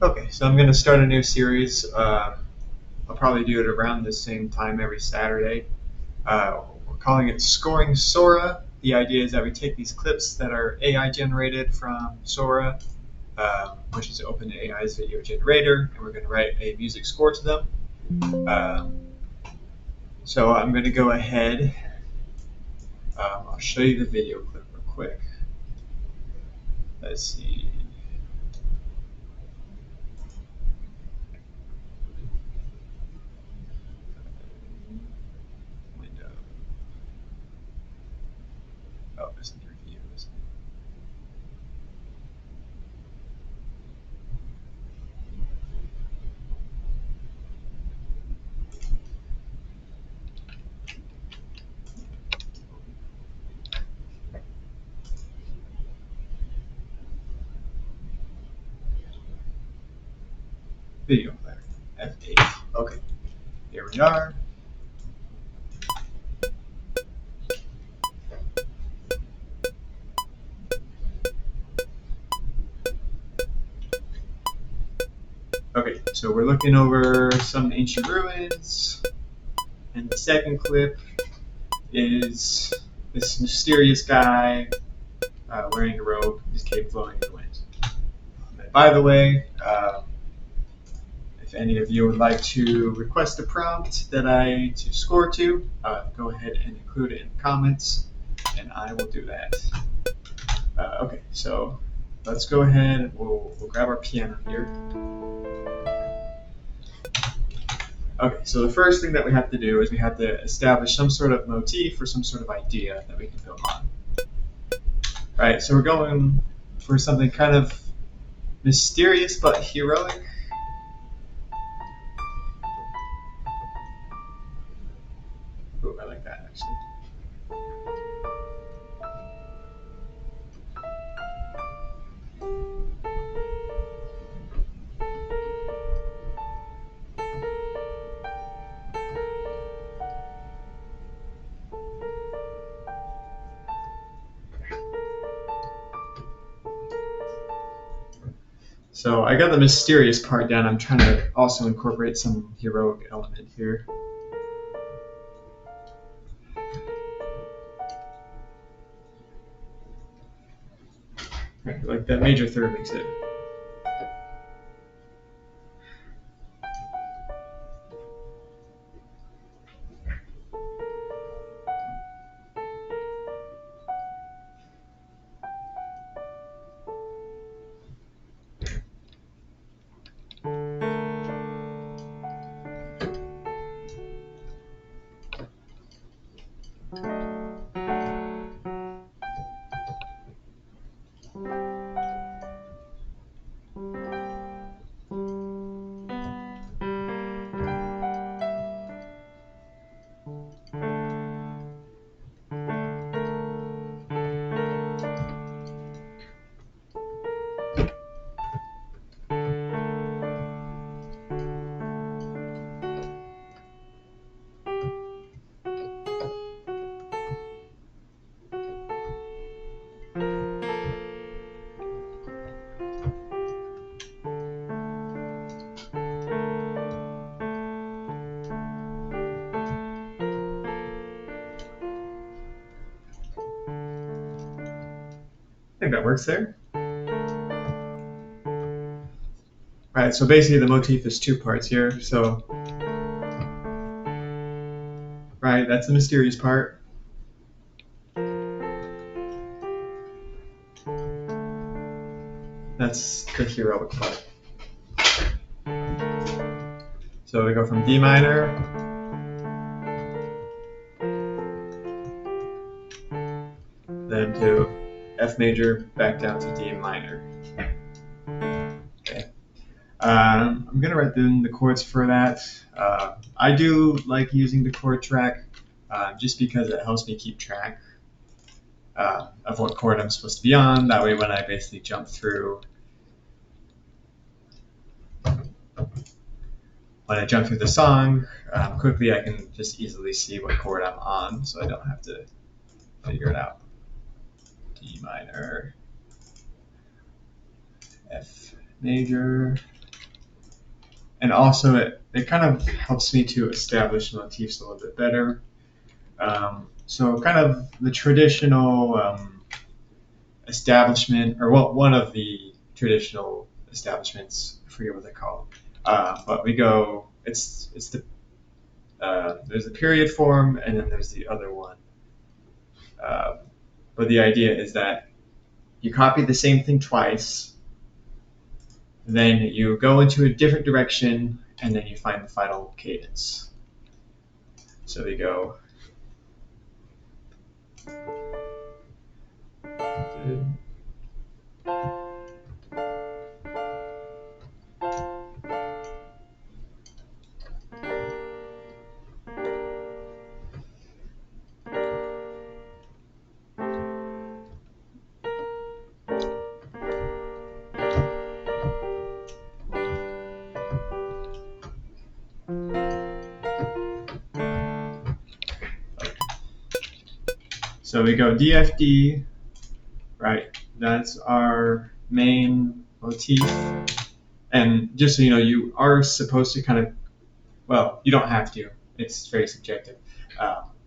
Okay, so I'm going to start a new series. I'll probably do it around the same time every Saturday. We're calling it Scoring Sora. The idea is that we take these clips that are AI generated from Sora, which is OpenAI's video generator, and we're going to write a music score to them. So I'm going to go ahead. I'll show you the video clip real quick. Let's see. Window. Oh, it's in review, isn't it? Video player. F8. Okay, here we are. Okay, so we're looking over some ancient ruins, and the second clip is this mysterious guy wearing a robe, his cape flowing in the wind. And by the way, if any of you would like to request a prompt that I to score to, go ahead and include it in the comments, and I will do that. Okay, so let's go ahead and we'll grab our piano here. Okay, so the first thing that we have to do is we have to establish some sort of motif or some sort of idea that we can build on. Right, so we're going for something kind of mysterious but heroic. Ooh, I like that actually. So I got the mysterious part down. I'm trying to also incorporate some heroic element here. Right, like that major third makes it. I think that works there. Right, so basically the motif is two parts here. So, right, that's the mysterious part. That's the heroic part. So we go from D minor then to F major, back down to D minor. Okay. I'm going to write in the chords for that. I do like using the chord track just because it helps me keep track of what chord I'm supposed to be on. That way when I basically jump through the song, quickly I can just easily see what chord I'm on, so I don't have to figure it out. D minor, F major, and also it kind of helps me to establish motifs a little bit better. So kind of the traditional establishment, or well, one of the traditional establishments, I forget what they're called, but we go, it's the, there's the period form, and then there's the other one. But the idea is that you copy the same thing twice, then you go into a different direction, and then you find the final cadence. So we go. So we go DFD, right? That's our main motif. And just so you know, you are supposed to kind of, well, you don't have to. It's very subjective.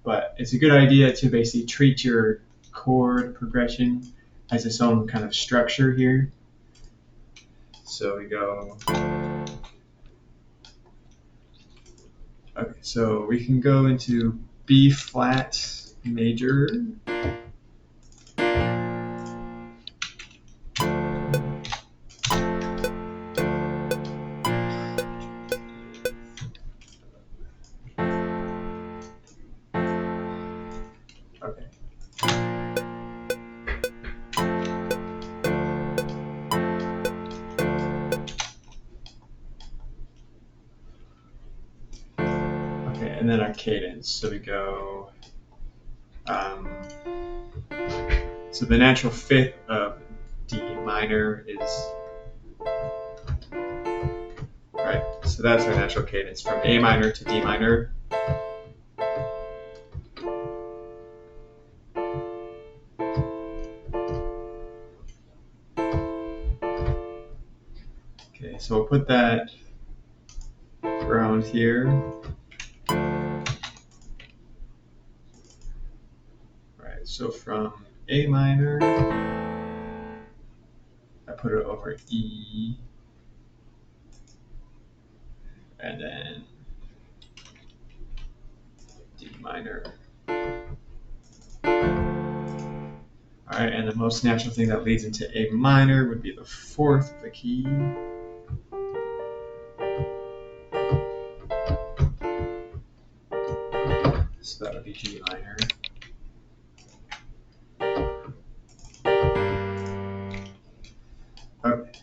But it's a good idea to basically treat your chord progression as its own kind of structure here. So we go. Okay, so we can go into B flat major. Okay. Okay, and then our cadence. So we go. So the natural fifth of D minor is, right, so that's our natural cadence from A minor to D minor. Okay, so we'll put that around here. Right, so from A minor, I put it over E, and then D minor. All right, and the most natural thing that leads into A minor would be the fourth of the key. So that would be G minor. Okay.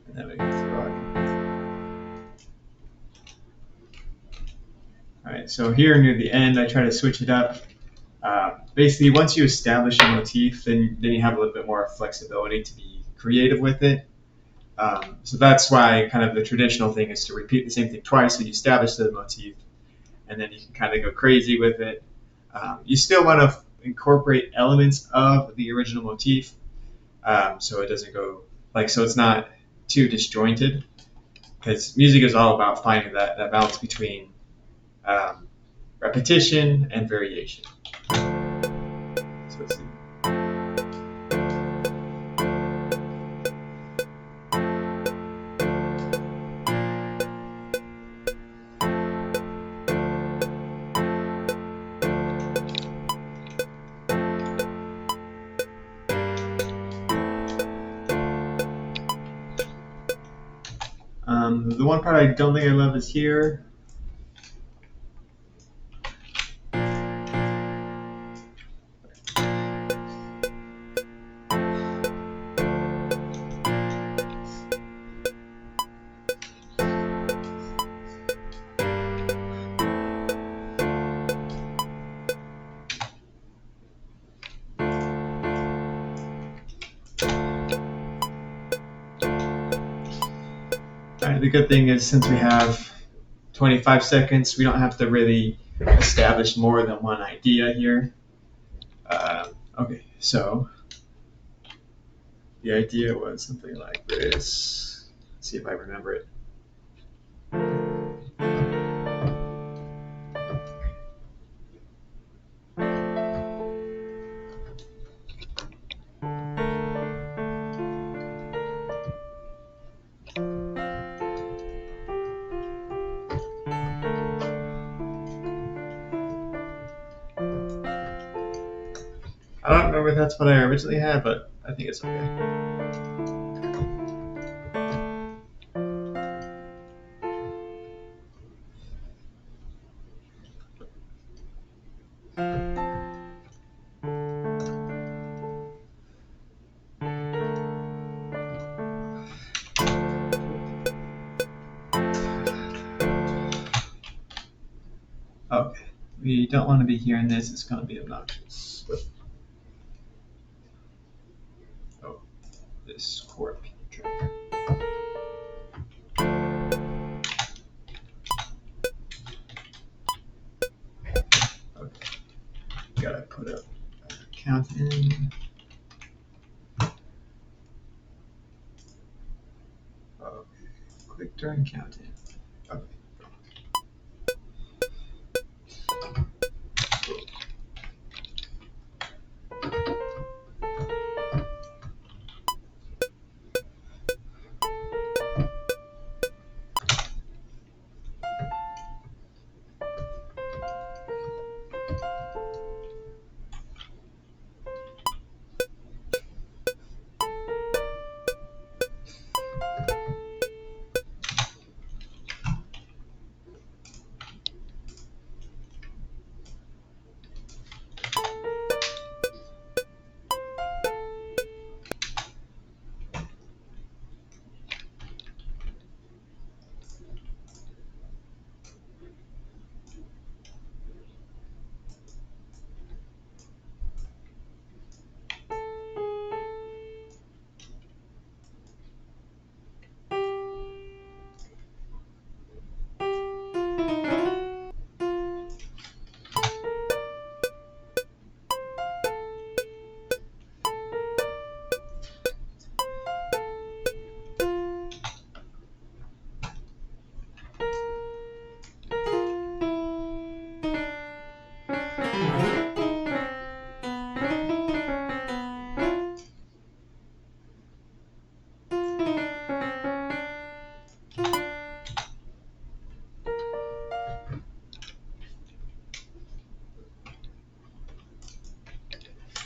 And then we go through on. All right, so here near the end, I try to switch it up. Basically, once you establish a motif, then you have a little bit more flexibility to be creative with it. So that's why kind of the traditional thing is to repeat the same thing twice, so you establish the motif, and then you can kind of go crazy with it. You still want to incorporate elements of the original motif, so it doesn't go so it's not too disjointed, because music is all about finding that balance between repetition and variation. So let's see. The one part I don't think I love is here. The good thing is, since we have 25 seconds, we don't have to really establish more than one idea here. Okay, so the idea was something like this. see if I remember it. I don't remember if that's what I originally had, but I think it's okay. Okay, we don't want to be hearing this. It's going to be obnoxious. Oh, this chord track. Okay, gotta put a count in. Okay, click during count in. Okay.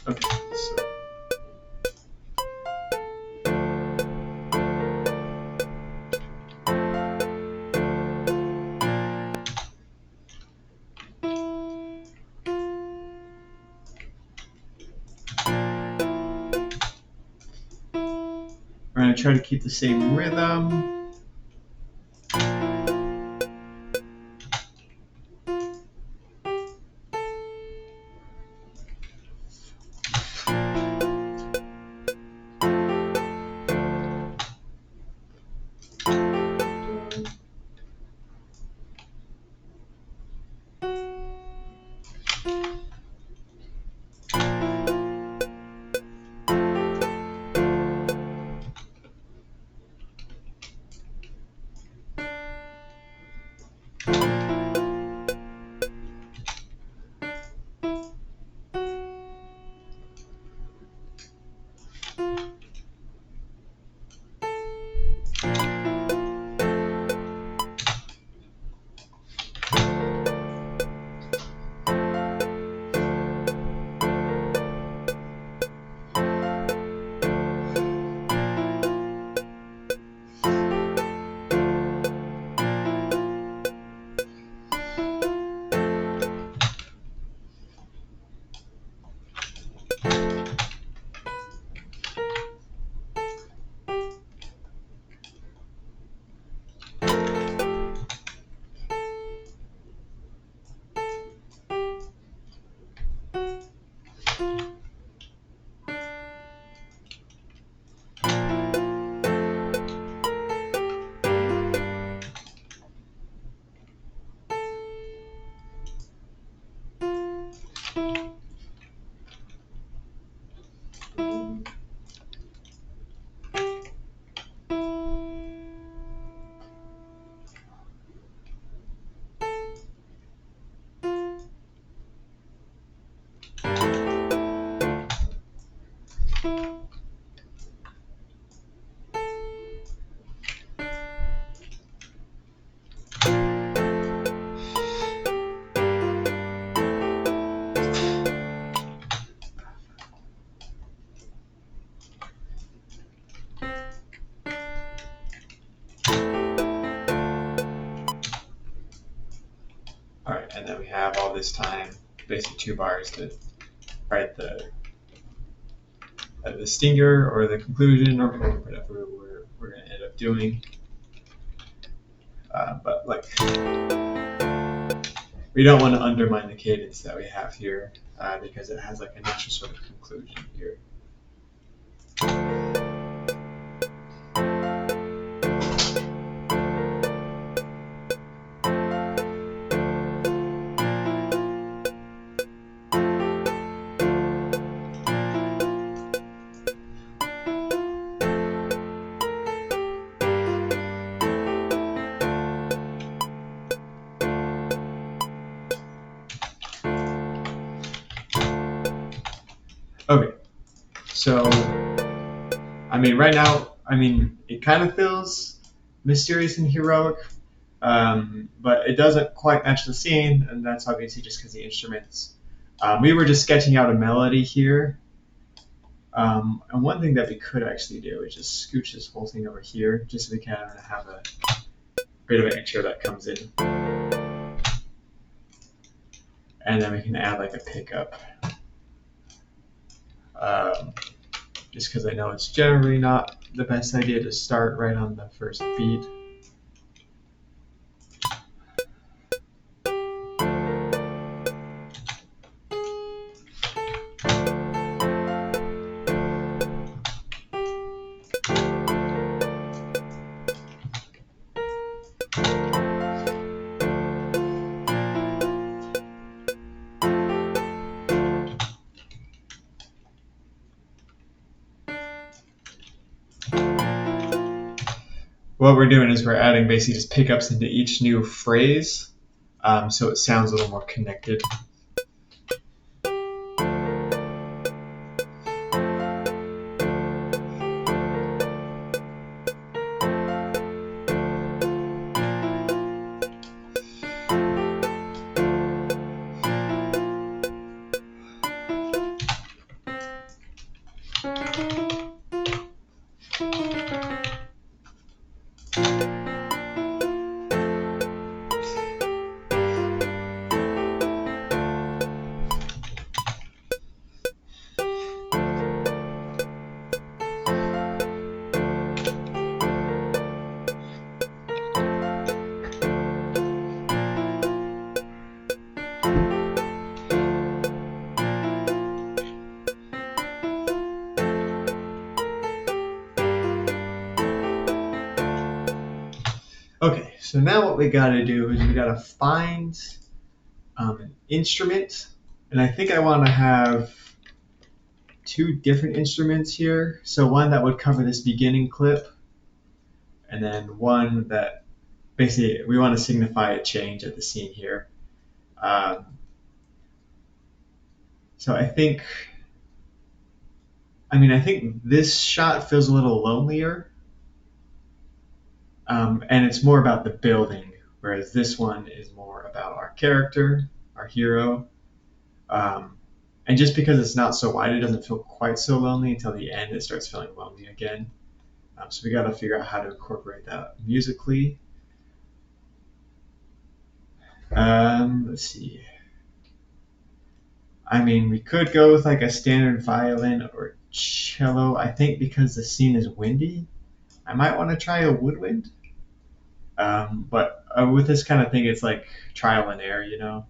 Okay, so we're going to try to keep the same rhythm. have all this time, basically 2 bars to write the stinger or the conclusion or whatever we're going to end up doing. But like, we don't want to undermine the cadence that we have here because it has like a natural sort of conclusion here. Okay, so I mean, right now, I mean, it kind of feels mysterious and heroic, but it doesn't quite match the scene, and that's obviously just because the instruments. We were just sketching out a melody here, and one thing that we could actually do is just scooch this whole thing over here, just so we can have a bit of an intro that comes in, and then we can add like a pickup. Just because I know it's generally not the best idea to start right on the first beat. What we're doing is we're adding basically just pickups into each new phrase, so it sounds a little more connected. Okay, so now what we gotta do is we gotta find an instrument, and I think I want to have 2 different instruments here. So one that would cover this beginning clip, and then one that basically we want to signify a change at the scene here. So I think this shot feels a little lonelier. And it's more about the building, whereas this one is more about our character, our hero. And just because it's not so wide, it doesn't feel quite so lonely until the end. It starts feeling lonely again. So we got to figure out how to incorporate that musically. Let's see. I mean, we could go with like a standard violin or cello. I think because the scene is windy, I might want to try a woodwind. But with this kind of thing, it's like trial and error, you know?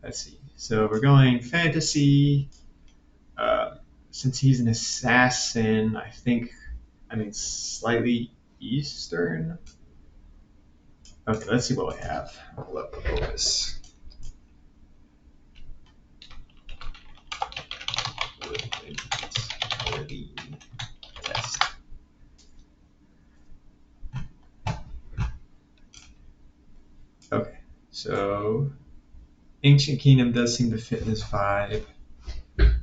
Let's see. So we're going fantasy. Since he's an assassin, slightly Eastern. Okay, let's see what we have. Pull up Opus. Test. Okay, so Ancient Kingdom does seem to fit this vibe. Let's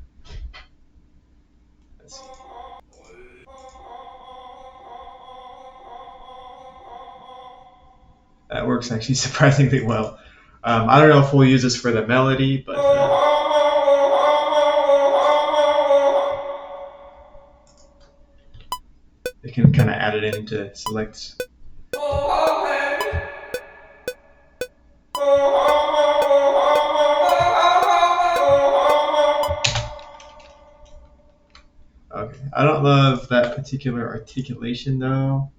see. That works actually surprisingly well. I don't know if we'll use this for the melody, but it can kind of add it in to select. love that particular articulation though.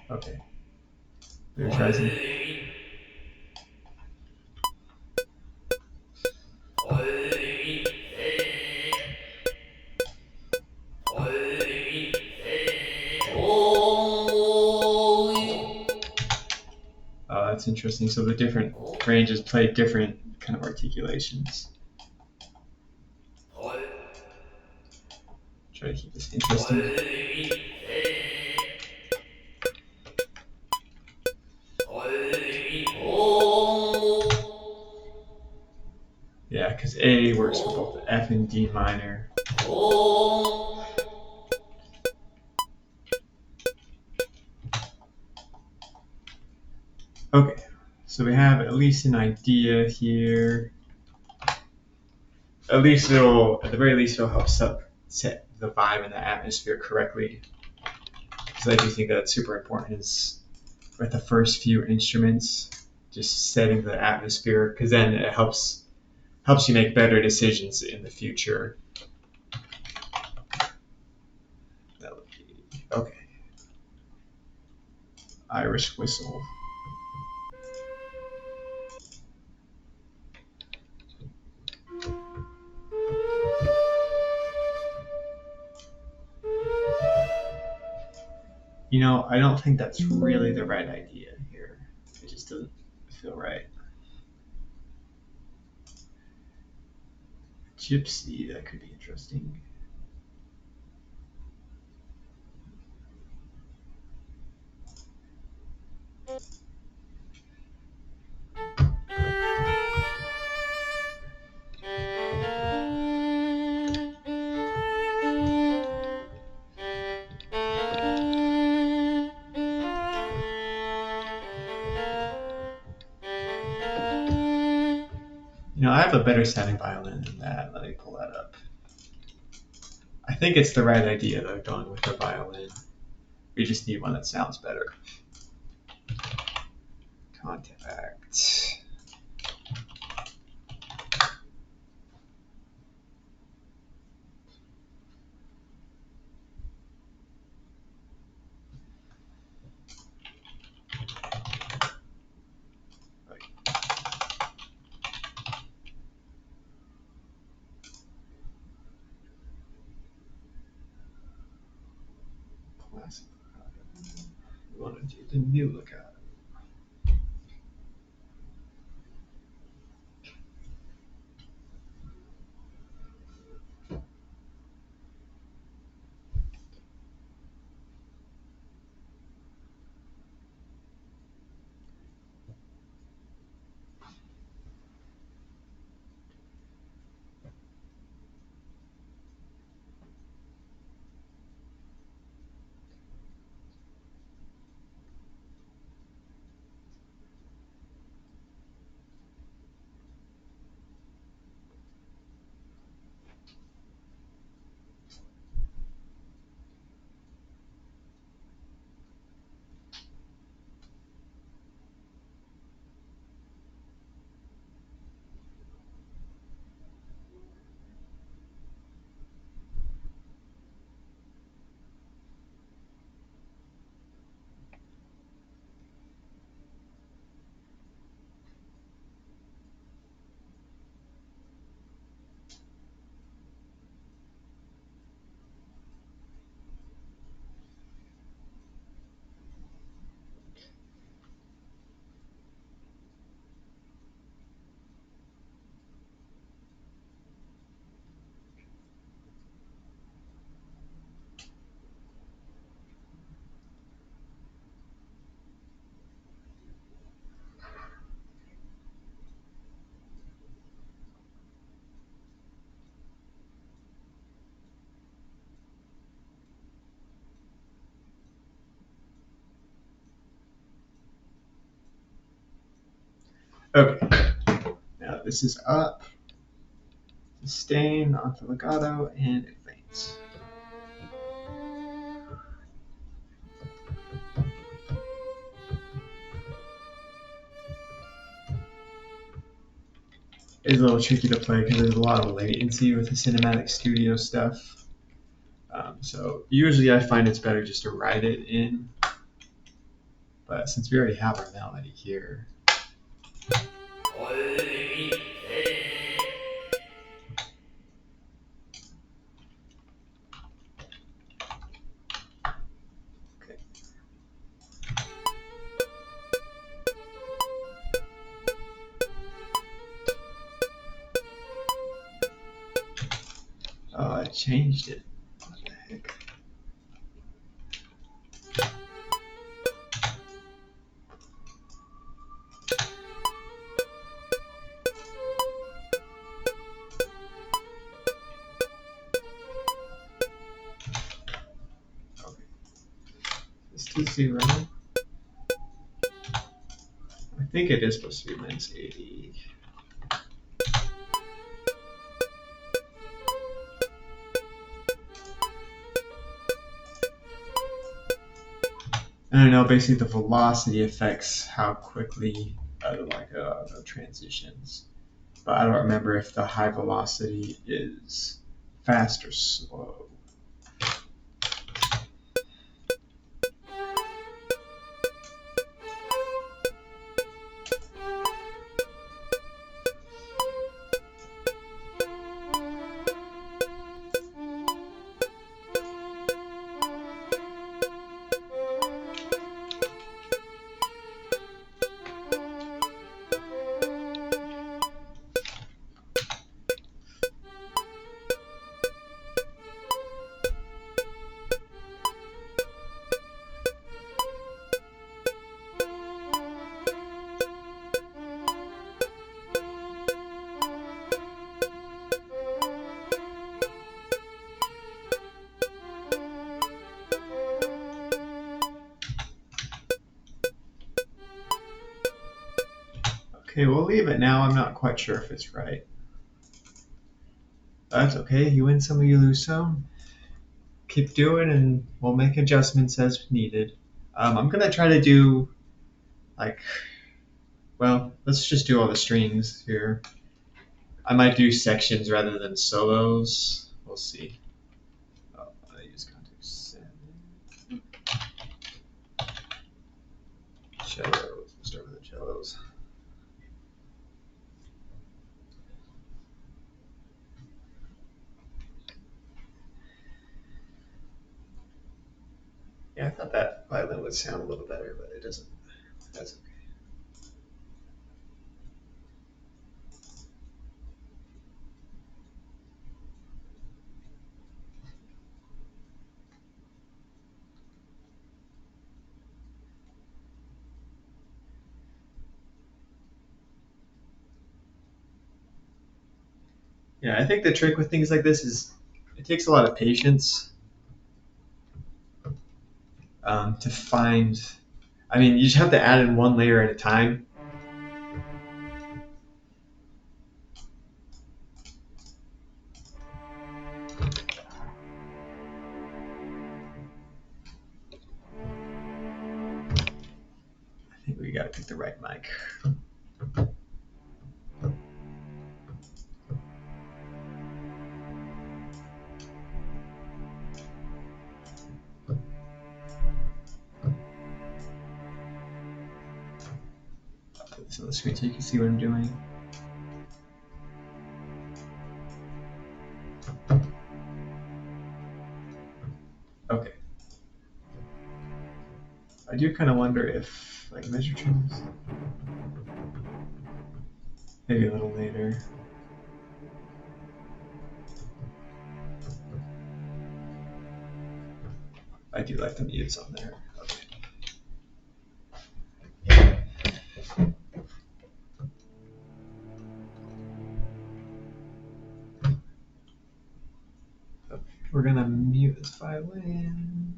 Okay. Let me try some. That's interesting. So the different ranges play different kind of articulations. Try to keep this interesting. Yeah, because A works for both F and D minor. Okay, so we have at least an idea here. At least at the very least, it'll help set the vibe and the atmosphere correctly. Because I do think that's super important is with the first few instruments, just setting the atmosphere, because then it helps you make better decisions in the future. That would be okay. Irish whistle. I don't think that's really the right idea here. It just doesn't feel right. Gypsy, that could be interesting. I have a better sounding violin than that. Let me pull that up. I think it's the right idea though, going with the violin. We just need one that sounds better. Contact. Classic. We want to do the new lookout. Okay. Now this is up, sustain, onto legato, and advance. is a little tricky to play because there's a lot of latency with the Cinematic Studio stuff. So usually I find it's better just to write it in. But since we already have our melody here, okay. Oh, I changed it. What the heck? Okay. Is this 0? I think it is supposed to be minus 80. I don't know, basically the velocity affects how quickly the transitions. But I don't remember if the high velocity is fast or slow. Okay, we'll leave it now. I'm not quite sure if it's right. That's okay. You win some, you lose some. Keep doing, and we'll make adjustments as needed. I'm gonna try to do well, let's just do all the strings here. I might do sections rather than solos. We'll see. Oh, I use context 7. Cellos. We'll start with the cellos. Yeah, I thought that violin would sound a little better, but it doesn't. That's okay. Yeah, I think the trick with things like this is it takes a lot of patience to find. I mean, you just have to add in one layer at a time. I think we got to pick the right mic. I'll put this on the screen so you can see what I'm doing. Okay. I do kind of wonder if, like, measure trims, maybe a little later. I do like the mutes on there. Okay. We're gonna mute this violin.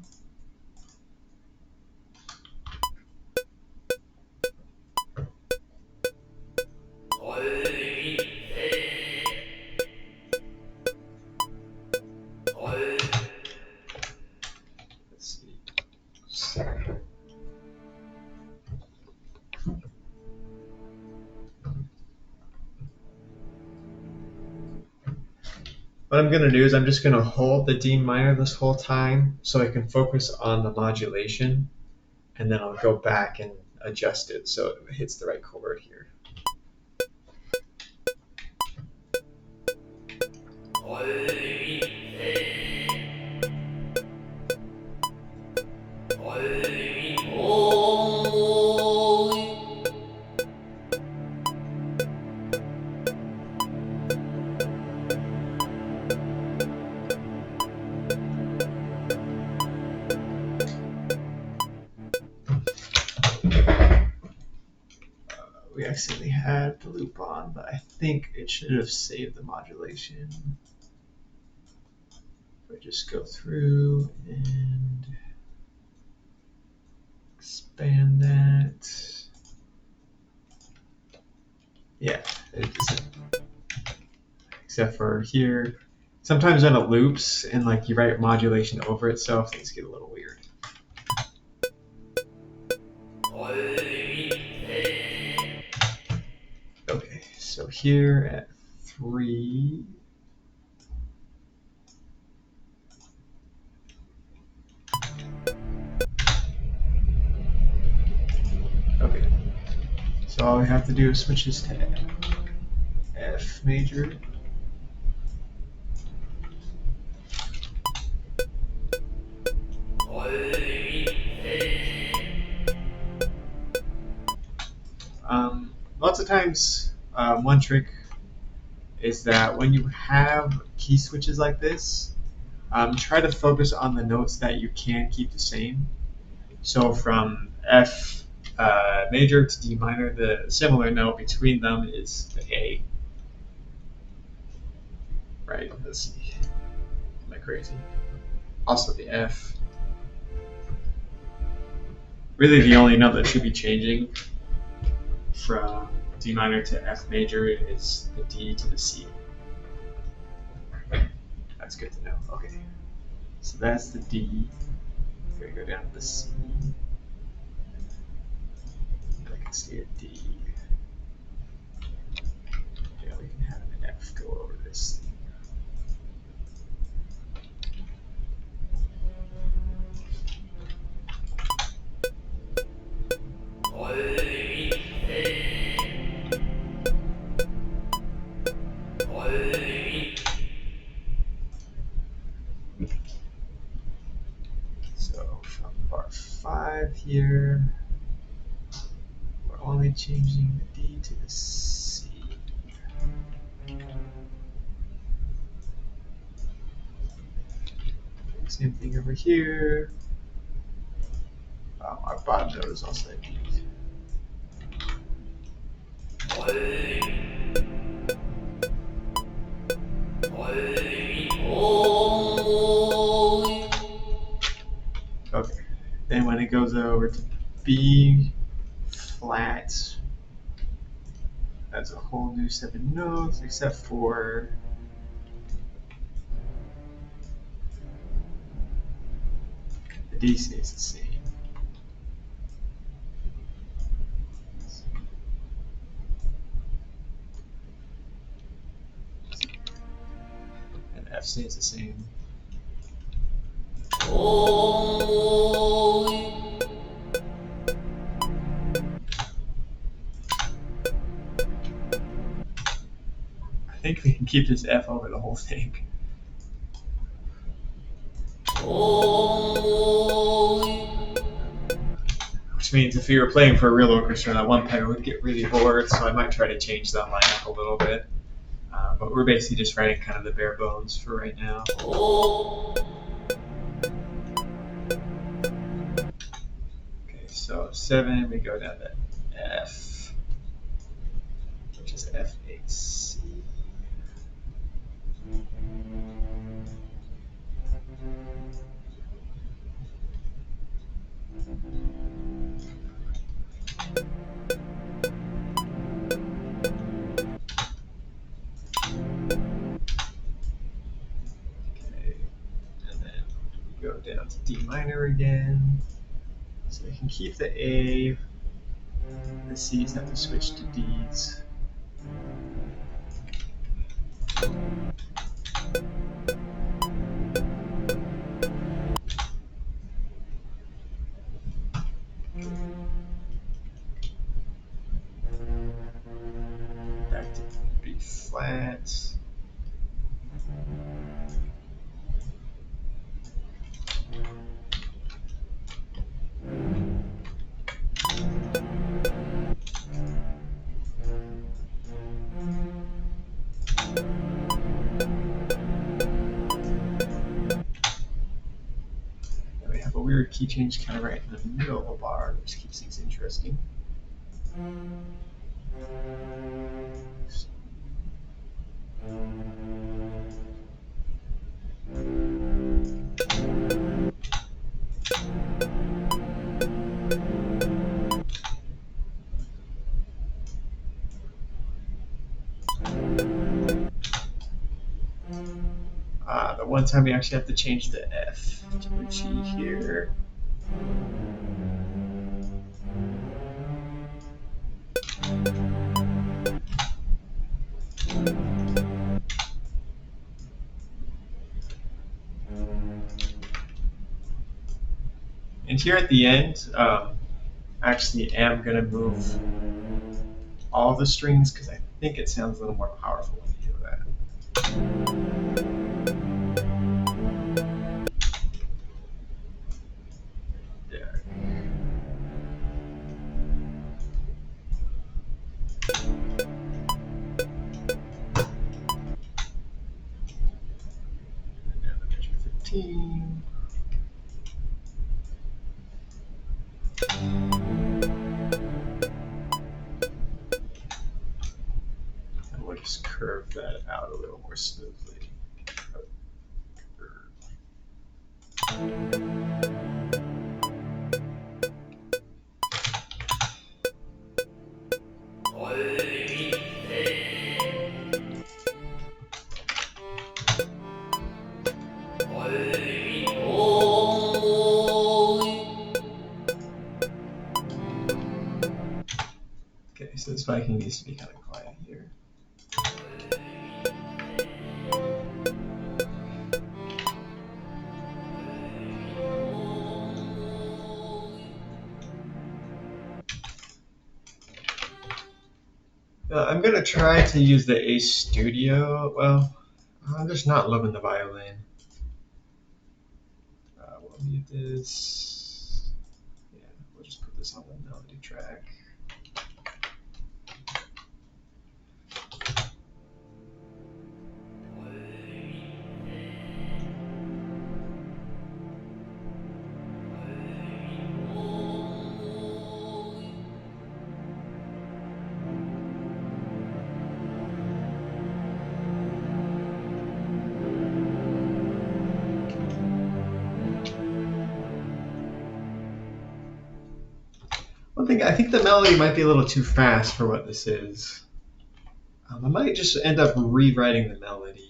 Let's see. What I'm going to do is I'm just going to hold the D minor this whole time so I can focus on the modulation, and then I'll go back and adjust it so it hits the right chord here. We accidentally had the loop on, but I think it should have saved the modulation. If I just go through and expand that. Yeah, it doesn't. Except for here. Sometimes when it loops and like you write modulation over itself, things get a little weird. Okay, so here at 3. Okay, so all we have to do is switch this to F major. Lots of times, one trick is that when you have key switches like this, try to focus on the notes that you can keep the same. So from F major to D minor, the similar note between them is the A. Right, let's see. Am I crazy? Also the F. Really the only note that should be changing from D minor to F major is the D to the C. That's good to know. Okay. So that's the D. We're going to go down to the C. I can see a D. Yeah, we can have an F go over this thing. So from bar 5 here, we're only changing the D to the C. Same thing over here. Our bottom note is also a D. Okay. Then when it goes over to B flat, that's a whole new set of notes, except for the D stays the same. And F stays the same. I think we can keep this F over the whole thing. Which means if you were playing for a real orchestra, that one pair would get really bored, so I might try to change that line up a little bit. But we're basically just writing kind of the bare bones for right now. Okay, so 7, we go down to F, which is F8C. Go down to D minor again. So we can keep the A. The C's have to switch to D's. key change kind of right in the middle of a bar, which keeps things interesting. The one time we actually have to change the F to a G here. And here at the end, actually am going to move all the strings because I think it sounds a little more powerful when you do that. There. And down to measure 15. And we'll just curve that out a little more smoothly. Okay, so this Viking needs to be kind of quiet here. I'm going to try to use the A Studio. Well, I'm just not loving the violin. We'll mute this. Yeah, we'll just put this on the melody track. One thing, I think the melody might be a little too fast for what this is. I might just end up rewriting the melody.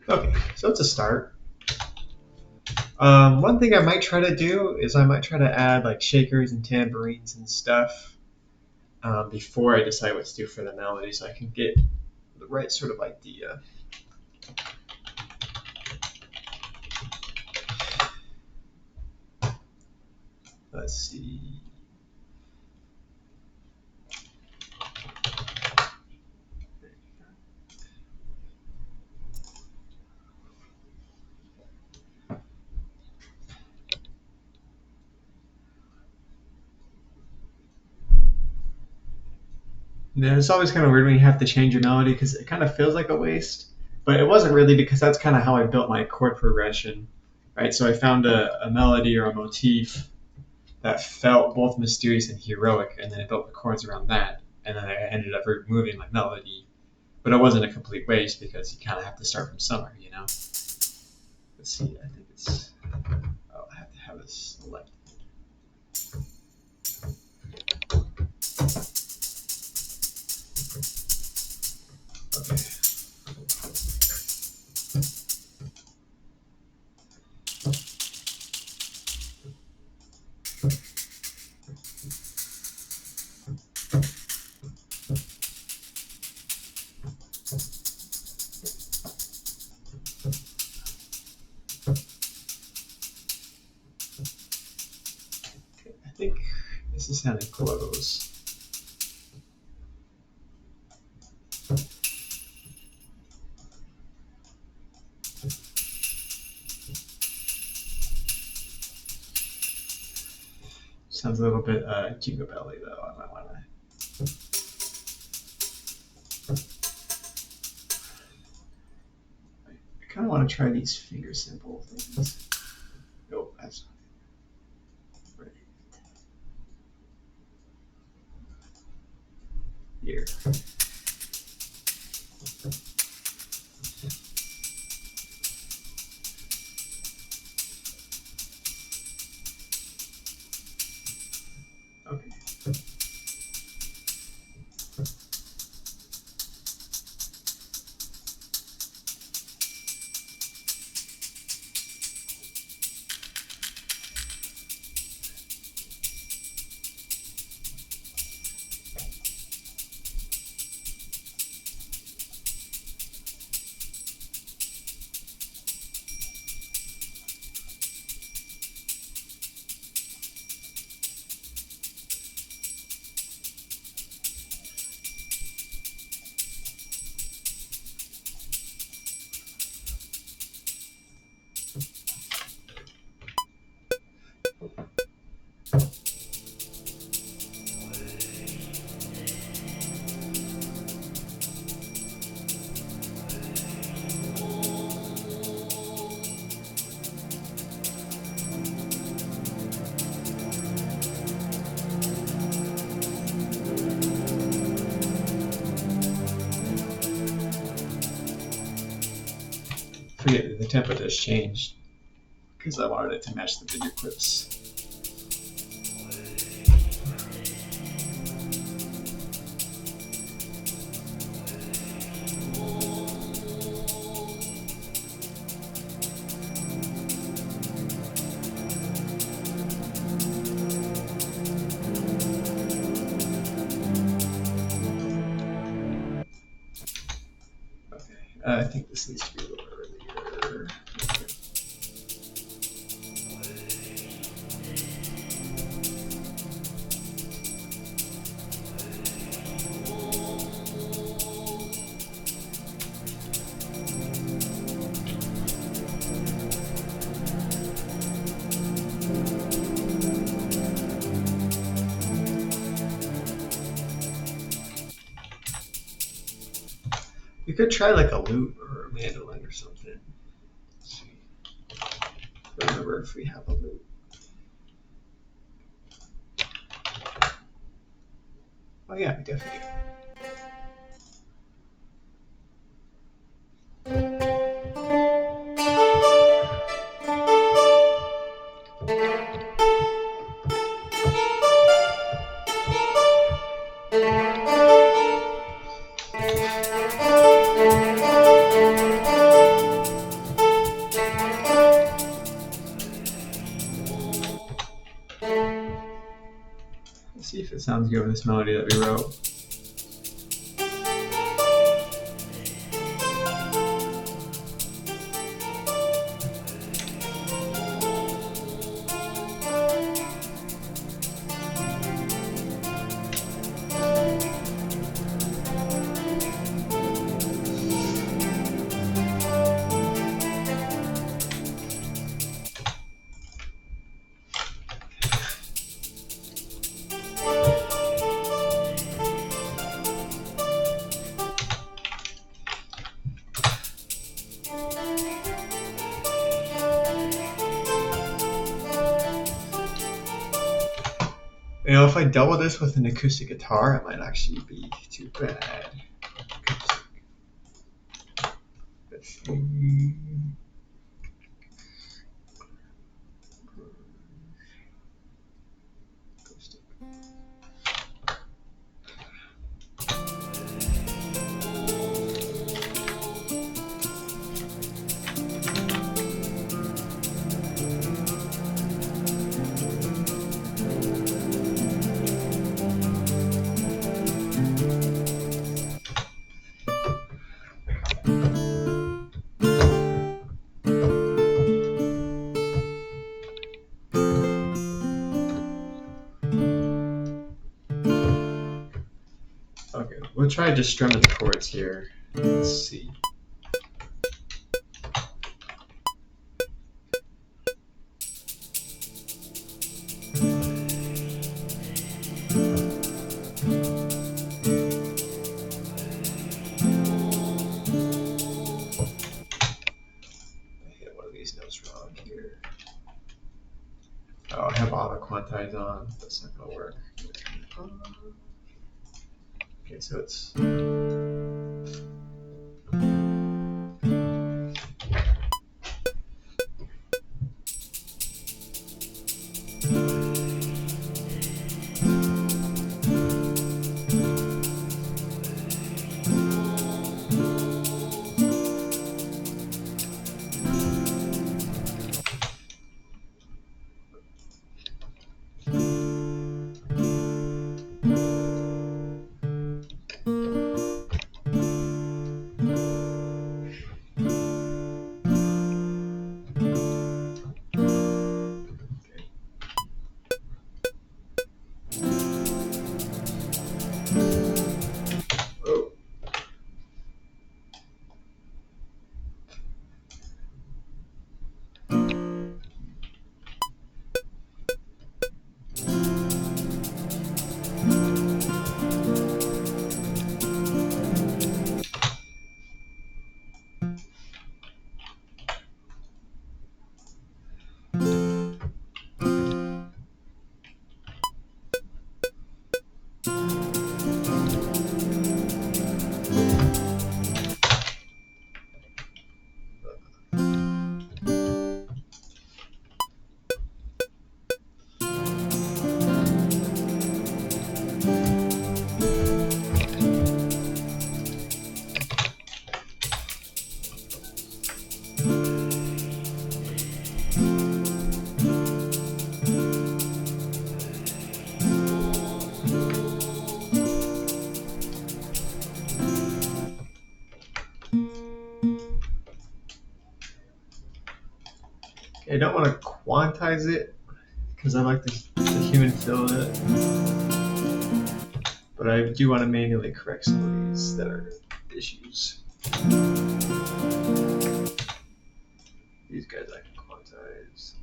Okay, so it's a start. One thing I might try to do is I might try to add like shakers and tambourines and stuff before I decide what to do for the melody so I can get the right sort of idea. Let's see. Yeah, it's always kind of weird when you have to change your melody because it kind of feels like a waste. But it wasn't really because that's kind of how I built my chord progression, right? So I found a melody or a motif that felt both mysterious and heroic, and then I built the chords around that, and then I ended up removing my melody. But it wasn't a complete waste because you kind of have to start from somewhere, you know? Let's see, I think it's, oh, I have to have this selected. Okay. I think this is sounding close. sounds a little bit Jingle Belly though. I might want to. I kind of want to try these finger symbol things. Nope, that's not right. Here. Okay. Forget the tempo just changed because I wanted it to match the video clips. I think this needs to be a little earlier. You could try like a lute or a mandolin or something. Let's see. Remember if we have a lute. Oh yeah, we definitely do. Let's see if it sounds good with this melody that we wrote. You know, if I double this with an acoustic guitar, it might actually be too bad. Let's see. Okay, we'll try just strumming the chords here. Let's see. Oh, I have auto quantize on. That's not gonna work. Okay, so it's. Oh. I don't want to quantize it because I like the human feel in it. But I do want to manually correct some of these that are issues. These guys I can quantize.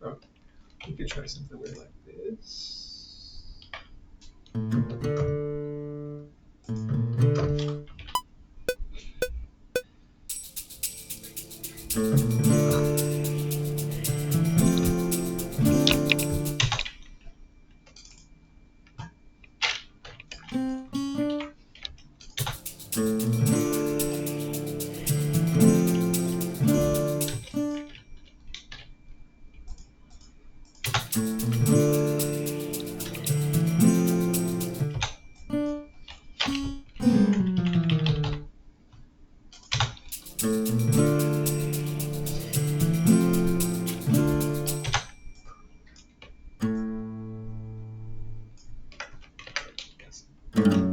Oh, we could try something weird like this. Oh.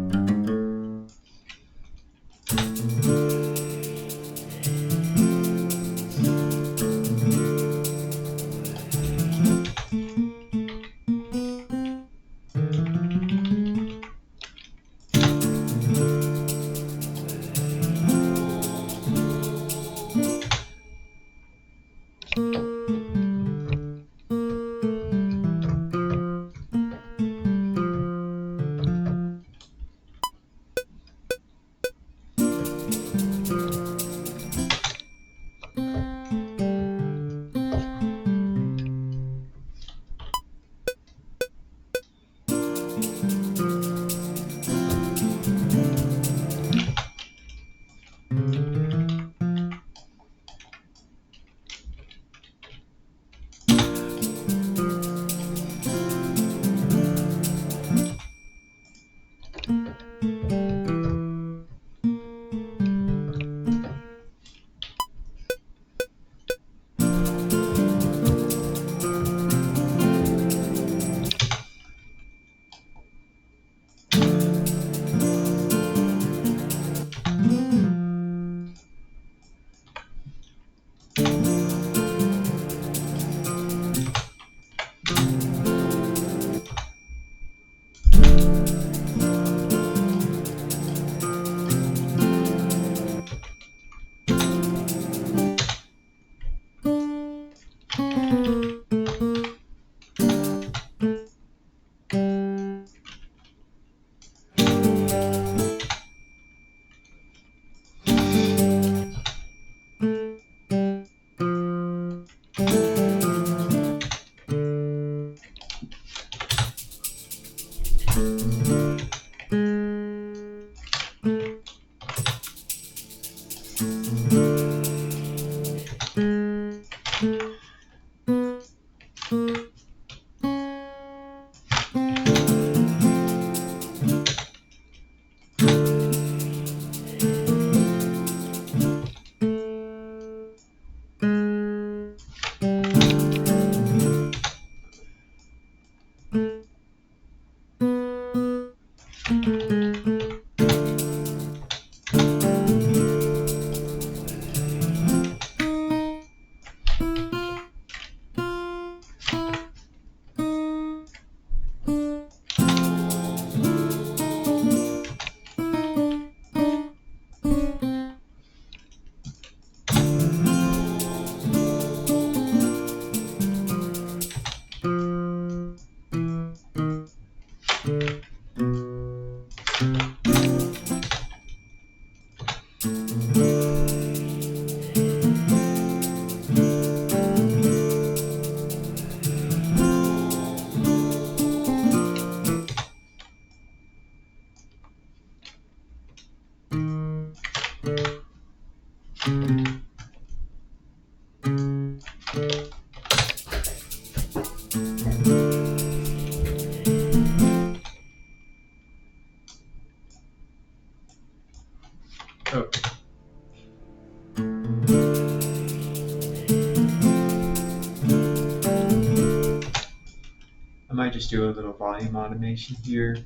I might just do a little volume automation here.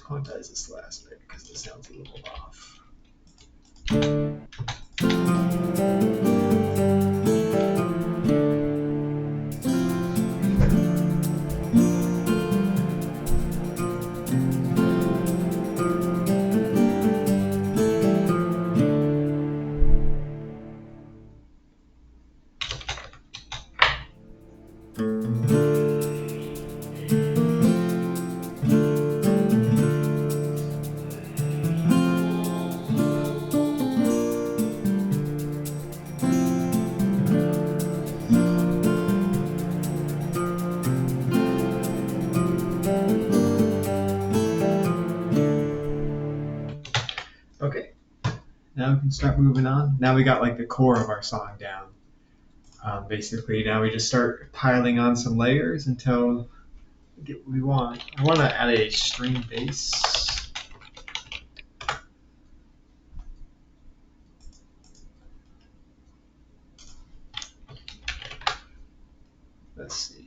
quantize this last bit because it sounds a little off. Okay, now we can start moving on. Now we got like the core of our song down. Basically, now we just start piling on some layers until we get what we want. I want to add a string bass. Let's see.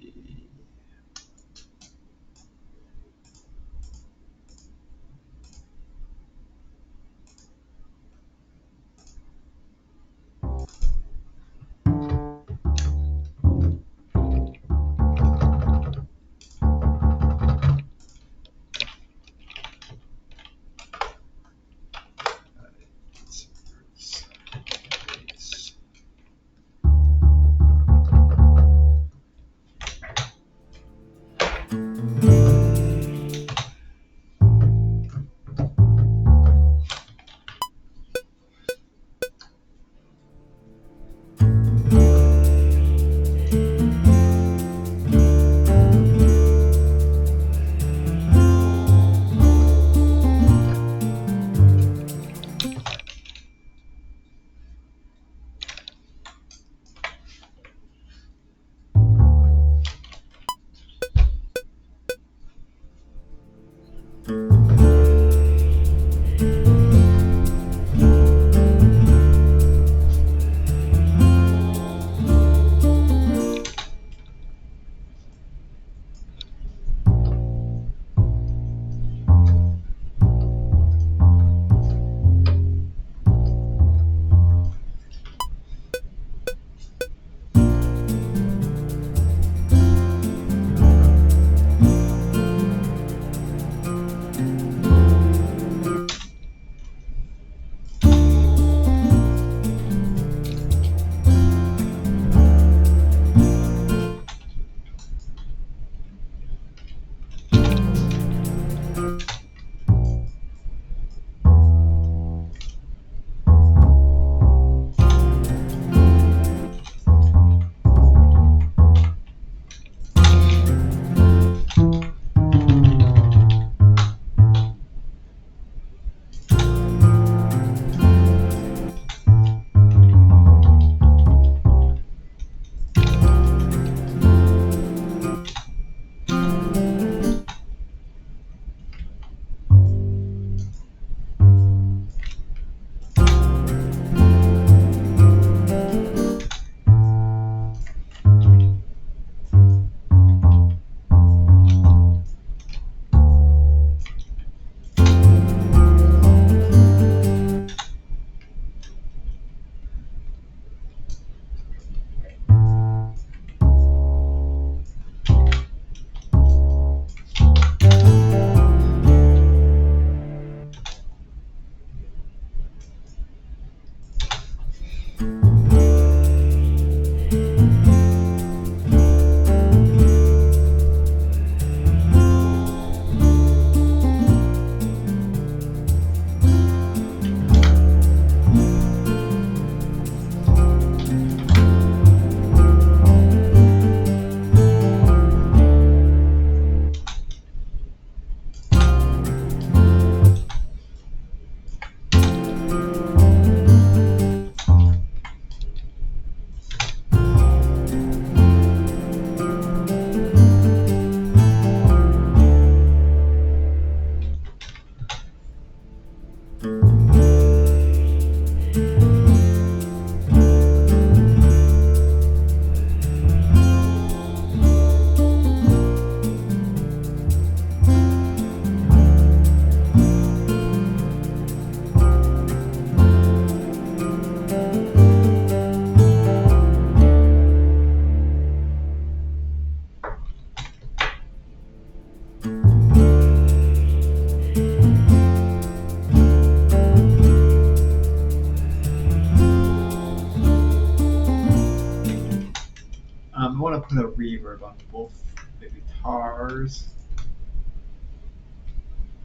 want to put a reverb on both the guitars.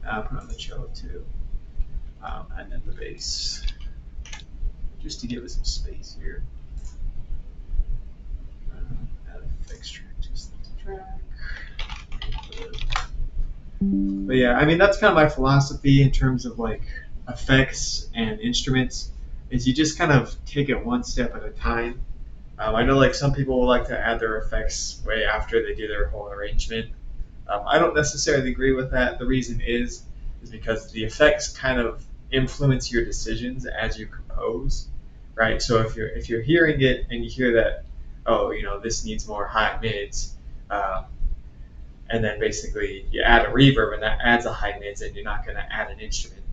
I'll put on the cello too, and then the bass, just to give it some space here. Add effects track, just the track. But yeah, I mean that's kind of my philosophy in terms of like effects and instruments. Is you just kind of take it one step at a time. I know like some people will like to add their effects way after they do their whole arrangement. I don't necessarily agree with that. The reason is because the effects kind of influence your decisions as you compose, right? So if you're hearing it and you hear that, oh, you know, this needs more high mids, and then basically you add a reverb and that adds a high mids, and you're not going to add an instrument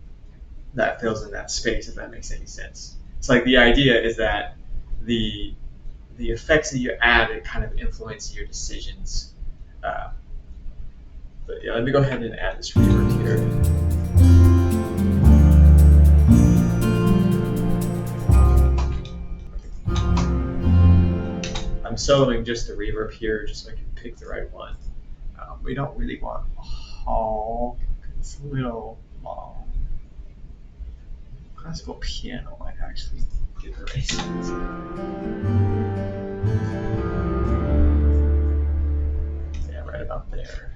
that fills in that space, if that makes any sense. It's like the idea is that the effects that you add, it kind of influence your decisions. But yeah, let me go ahead and add this reverb here. I'm soloing just the reverb here just so I can pick the right one. We don't really want a hall. It's a little long. Classical piano might actually get the right size. Yeah, right about there.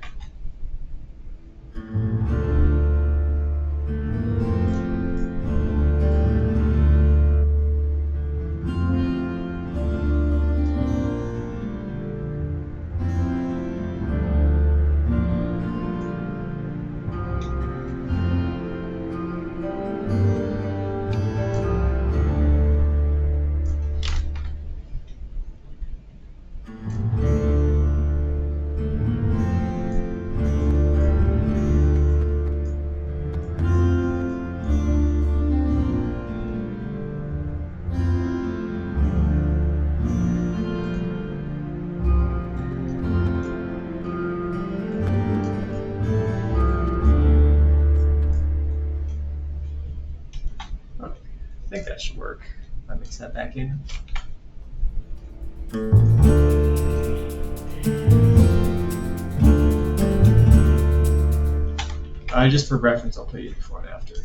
I think that should work. If I mix that back in. Just for reference, I'll play you before and after.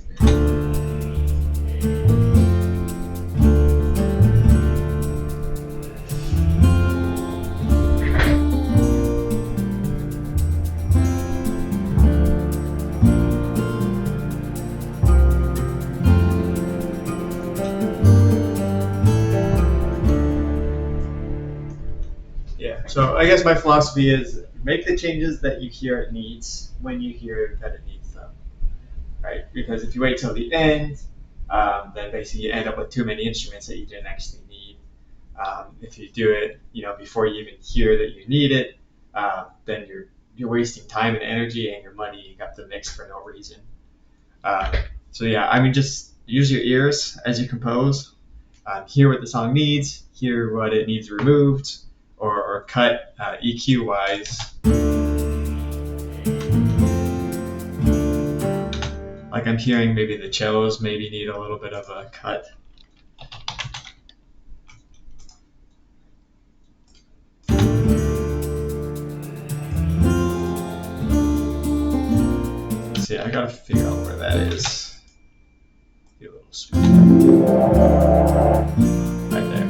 Yeah, so I guess my philosophy is make the changes that you hear it needs when you hear that it needs them, right? Because if you wait till the end, then basically you end up with too many instruments that you didn't actually need. If you do it, before you even hear that you need it, then you're wasting time and energy and your money. You got to mix for no reason. So yeah, I mean, just use your ears as you compose. Hear what the song needs. Hear what it needs removed or cut EQ wise. Like I'm hearing maybe the cellos maybe need a little bit of a cut. See, I gotta figure out where that is. Get a little sweet. Right there.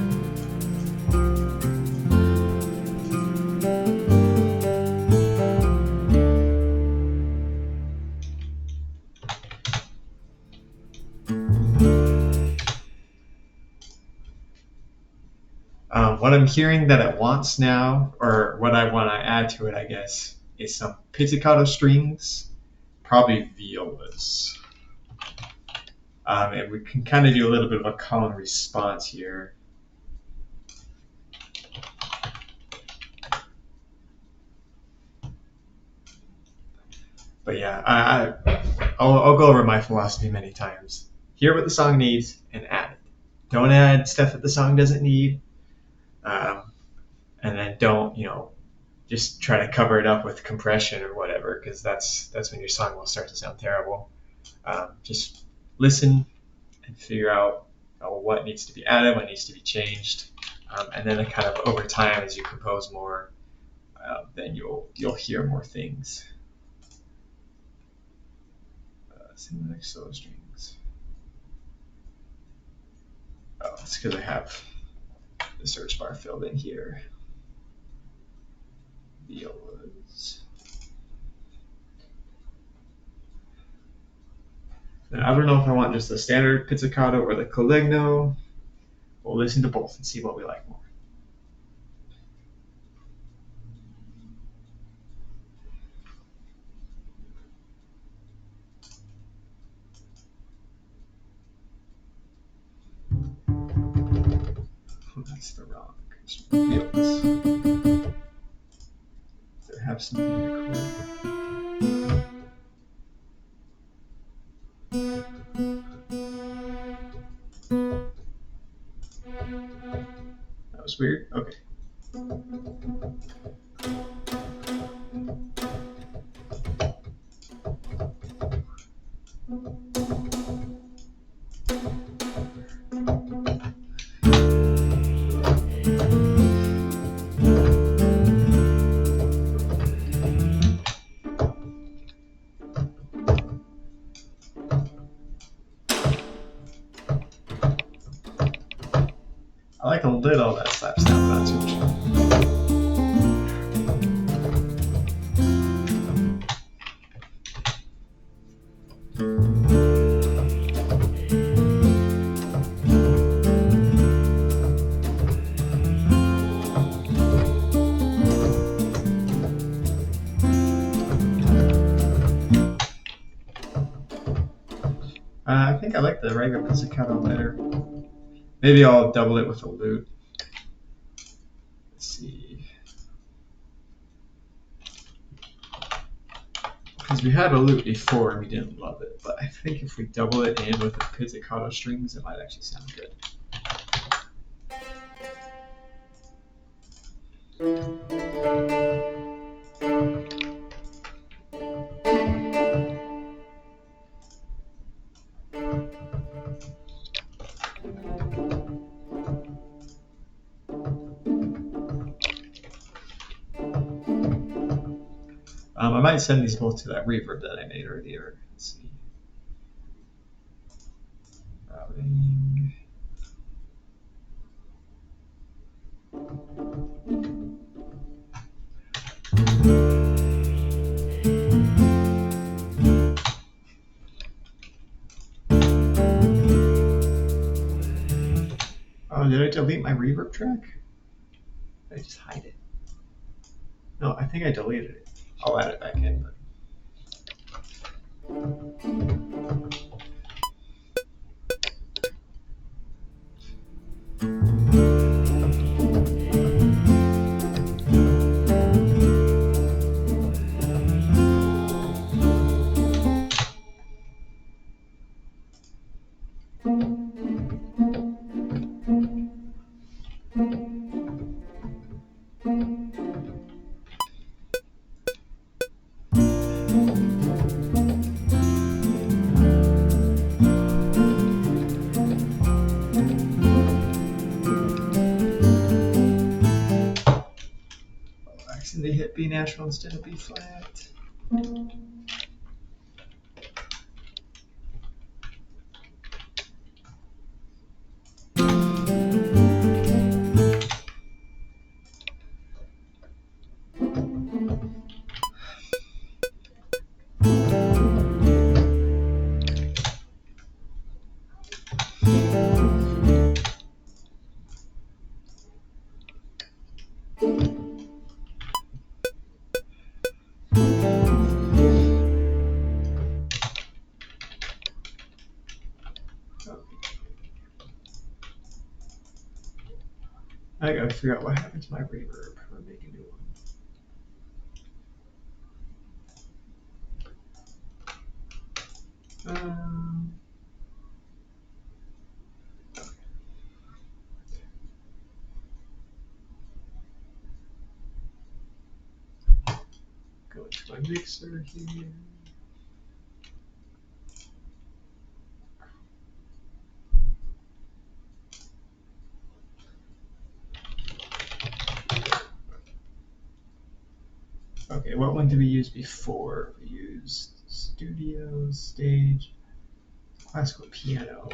What I'm hearing that it wants now, or what I want to add to it, I guess, is some pizzicato strings, probably violas. And we can kind of do a little bit of a call and response here. But yeah, I'll go over my philosophy many times. Hear what the song needs and add it. Don't add stuff that the song doesn't need. And then don't, just try to cover it up with compression or whatever, because that's when your song will start to sound terrible. Just listen and figure out what needs to be added, what needs to be changed, And then kind of over time, as you compose more, then you'll hear more things. Similar solo strings. Oh, it's because I have the search bar filled in here. Violas. And I don't know if I want just the standard pizzicato or the collegno. We'll listen to both and see what we like more. That's the wrong instrument. Violas. Does it have something recorded? That was weird. Okay. I like a little of that slap sound, but not too much. I think I like the regular pizzicato better. Maybe I'll double it with a lute. Let's see. Because we had a lute before and we didn't love it, but I think if we double it in with the pizzicato strings, it might actually sound good. I might send these both to that reverb that I made earlier. Let's see. Routing. Oh, did I delete my reverb track? Did I just hide it? No, I think I deleted it. I'll add it back in. But... They hit B natural instead of B flat. I gotta figure out what happened to my reverb. I'm gonna make a new one. Go to my mixer here. Okay, what one did we use before? We used studio, stage, classical piano.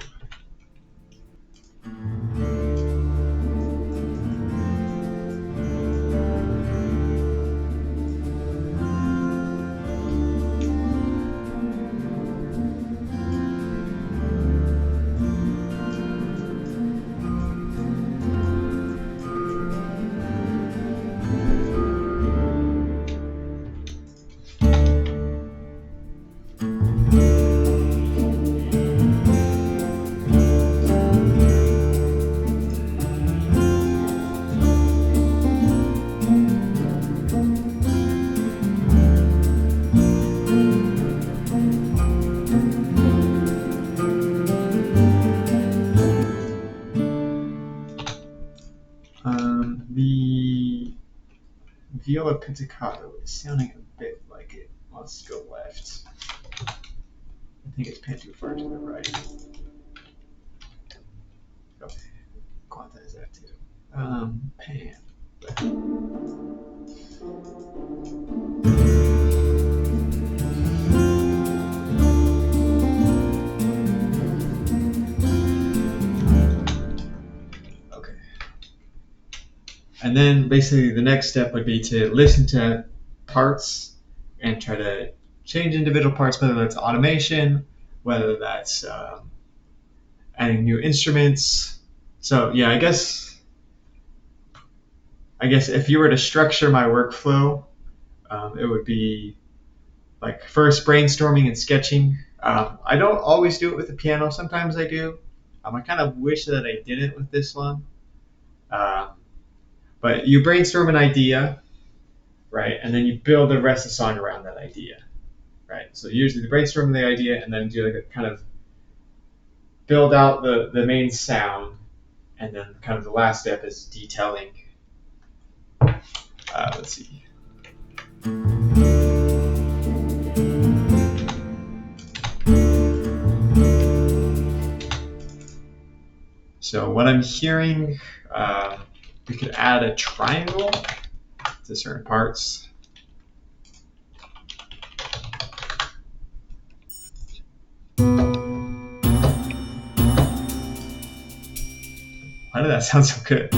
The viola pizzicato is sounding a bit like it. Let's go left. I think it's pan too far to the right. Okay, quantize that too. Pan. Okay. And then basically the next step would be to listen to parts and try to change individual parts, whether that's automation, whether that's adding new instruments. So yeah, I guess if you were to structure my workflow, it would be like first brainstorming and sketching. I don't always do it with the piano. Sometimes I do. I kind of wish that I didn't with this one. But you brainstorm an idea, right, and then you build the rest of the song around that idea, right? So usually you brainstorm the idea and then do like a kind of build out the main sound, and then kind of the last step is detailing. Let's see. So what I'm hearing, we could add a triangle to certain parts. Why did that sound so good?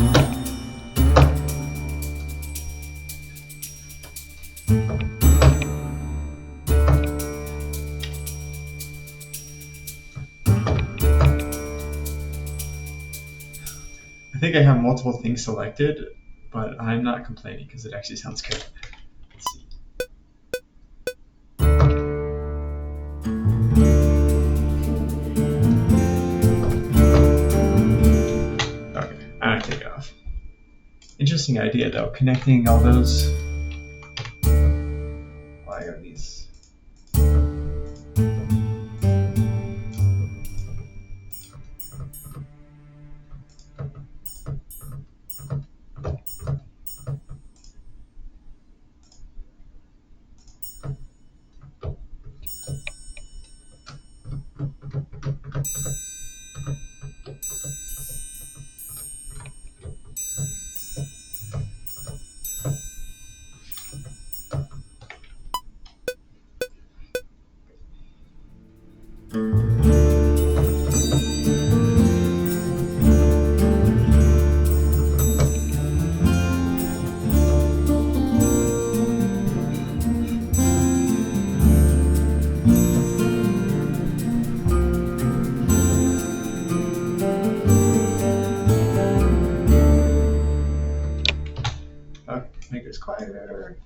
I think I have multiple things selected, but I'm not complaining because it actually sounds good. Let's see. Okay, I'm gonna take it off. Interesting idea though, connecting all those. Why are these? Okay, make this quieter.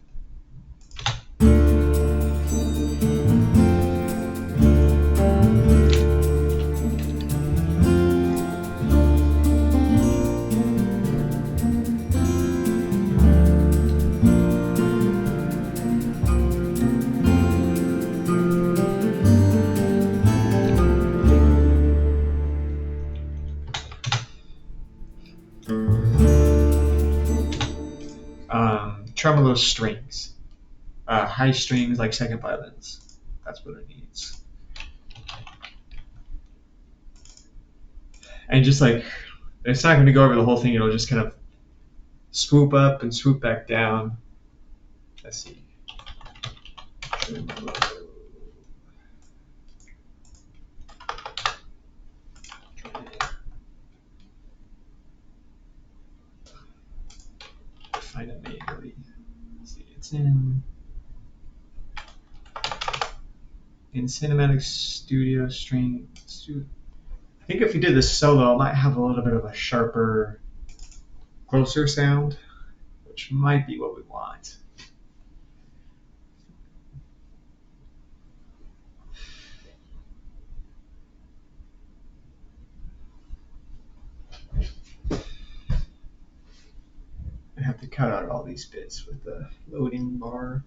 Tremolo strings, high strings like second violins. That's what it needs. And just like, it's not going to go over the whole thing. It'll just kind of swoop up and swoop back down. Let's see. Find it manually. Let's see, it's in Cinematic Studio String. I think if you did this solo, it might have a little bit of a sharper, closer sound, which might be what we want. I have to cut out all these bits with the loading bar.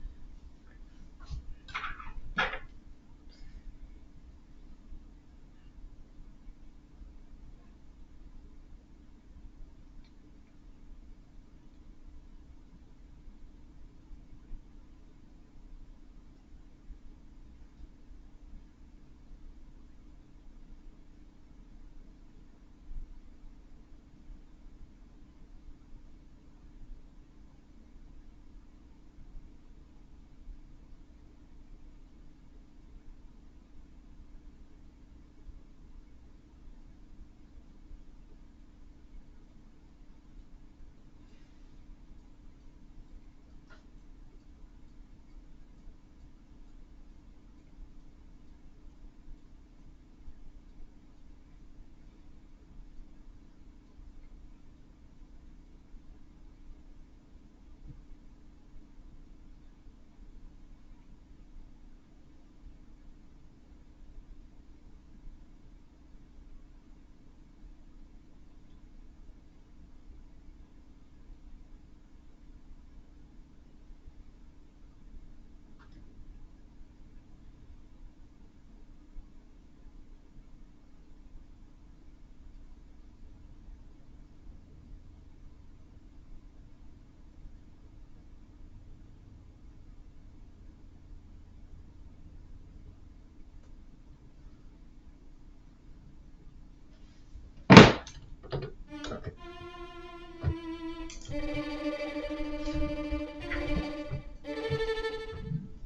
Okay.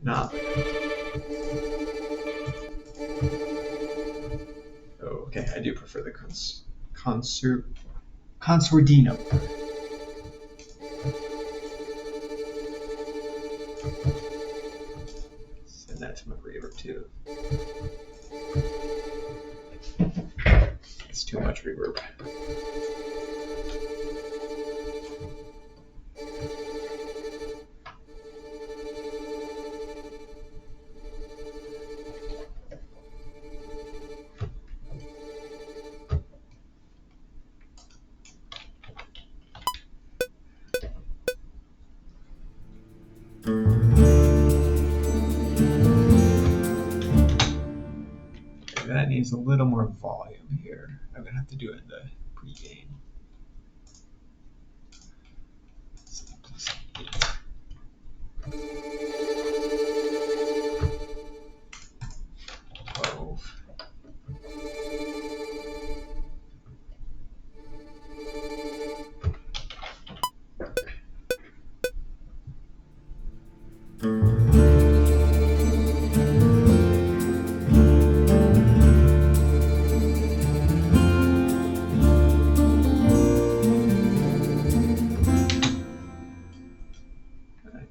Now, okay, I do prefer the Consordino. Send that to my reverb too. It's too much reverb. That needs a little more volume here. I'm gonna have to do it in the pre-gain.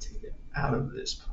Take it out of this part.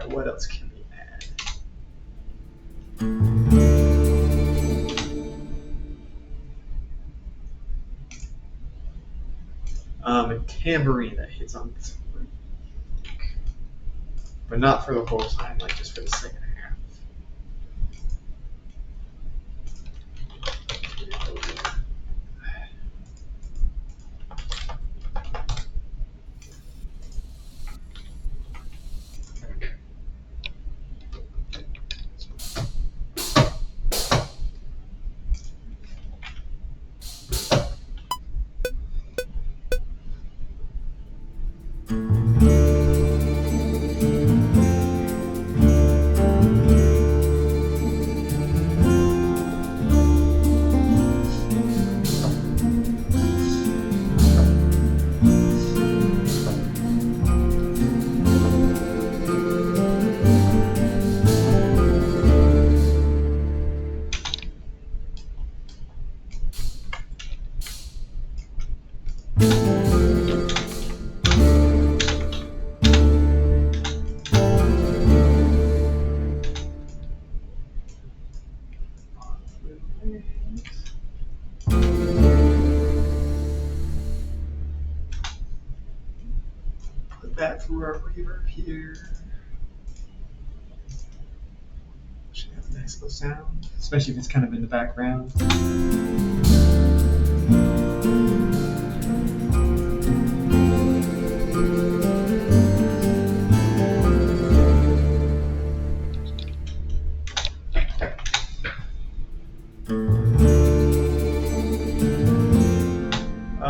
right, what else can we add? A tambourine that hits on 3, but not for the whole time, like just for the second half. Put that through our reverb here. Should have a nice little sound, especially if it's kind of in the background.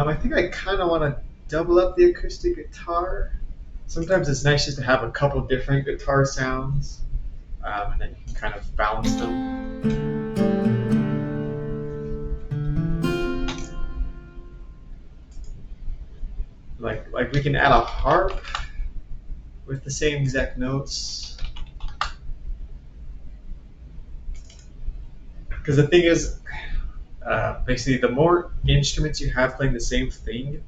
I think I kind of want to double up the acoustic guitar. Sometimes it's nice just to have a couple different guitar sounds, and then you can kind of balance them. Like we can add a harp with the same exact notes. Because the thing is, basically, the more instruments you have playing the same thing,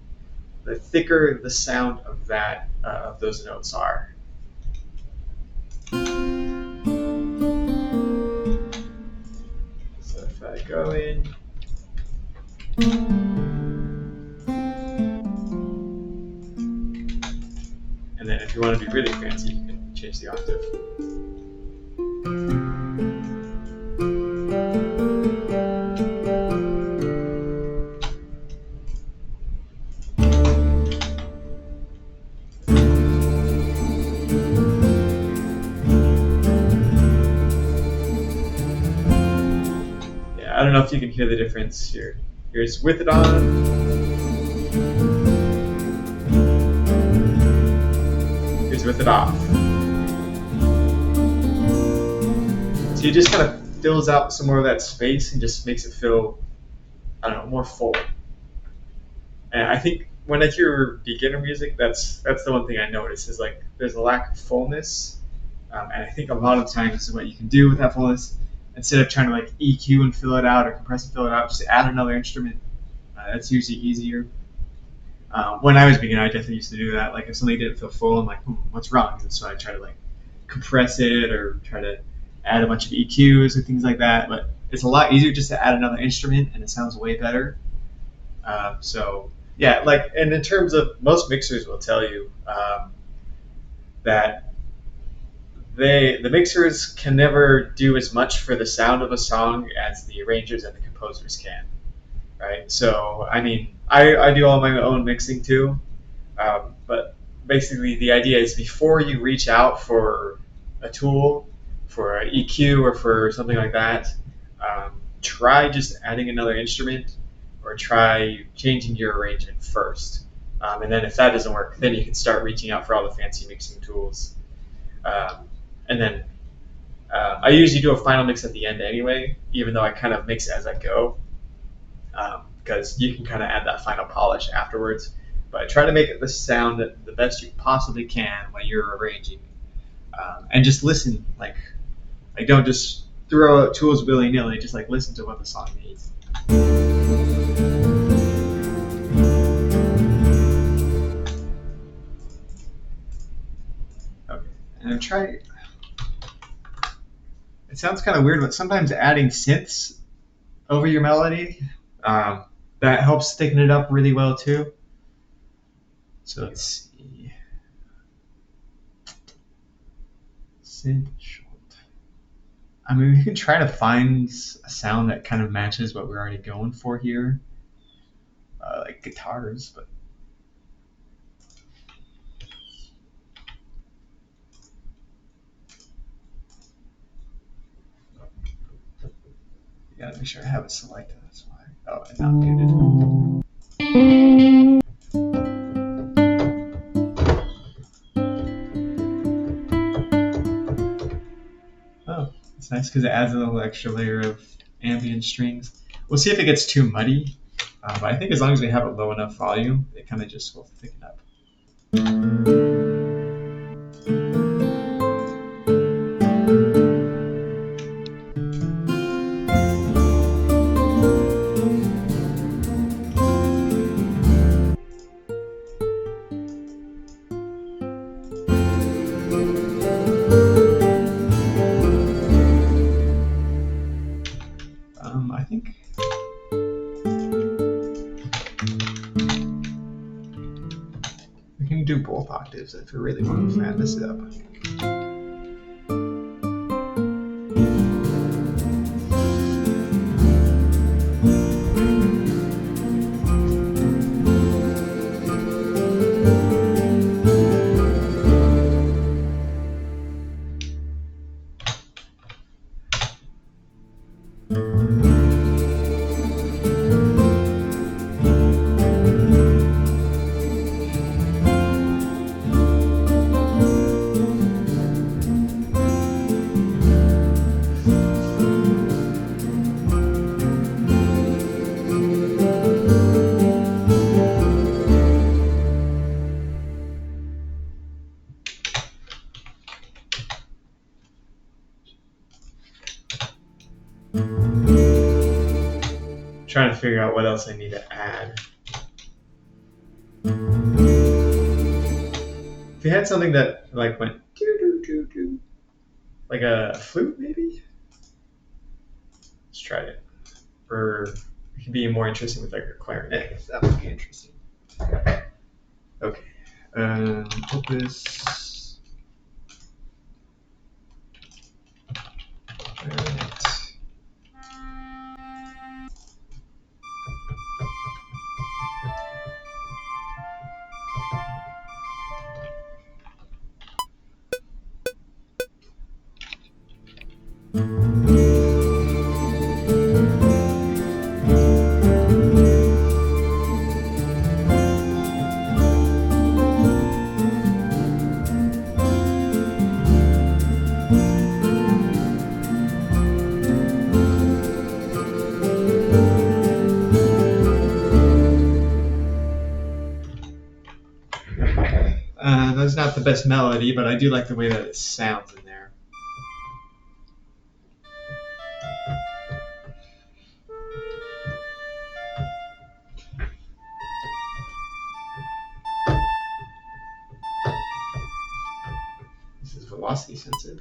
the thicker the sound of that of those notes are. So if I go in, and then if you want to be really fancy, you can change the octave. I don't know if you can hear the difference here. Here's with it on. Here's with it off. So it just kind of fills out some more of that space and just makes it feel, I don't know, more full. And I think when I hear beginner music, that's the one thing I notice is like there's a lack of fullness. And I think a lot of times what you can do with that fullness, instead of trying to like EQ and fill it out or compress and fill it out, just add another instrument. That's usually easier. When I was a beginner, I definitely used to do that. Like if something didn't feel full, I'm like, what's wrong? And so I try to like compress it or try to add a bunch of EQs or things like that. But it's a lot easier just to add another instrument, and it sounds way better. So yeah, like, and in terms of most mixers will tell you that the mixers can never do as much for the sound of a song as the arrangers and the composers can, right? So I mean, I do all my own mixing too, but basically the idea is before you reach out for a tool, for an EQ or for something like that, try just adding another instrument or try changing your arrangement first. And then if that doesn't work, then you can start reaching out for all the fancy mixing tools. And then I usually do a final mix at the end anyway, even though I kind of mix as I go, because you can kind of add that final polish afterwards. But try to make it the sound the best you possibly can when you're arranging, and just listen. Like don't just throw out tools willy-nilly. Just like listen to what the song needs. Okay, and try. It sounds kind of weird, but sometimes adding synths over your melody, that helps thicken it up really well too. So let's see. Synth short. I mean, we can try to find a sound that kind of matches what we're already going for here, like guitars, but. Gotta make sure I have it selected, that's why. Oh, and not muted. Oh, it's nice because it adds a little extra layer of ambient strings. We'll see if it gets too muddy, but I think as long as we have it low enough volume, it kind of just will thicken up. I think we can do both octaves if we really want to fan this up. Trying to figure out what else I need to add. If you had something that like went doo doo doo doo, like a flute maybe. Let's try it. Or it could be more interesting with like a clarinet. That would be interesting. Okay. Opus. Clarinet. That's not the best melody, but I do like the way that it sounds in there. This is velocity sensitive.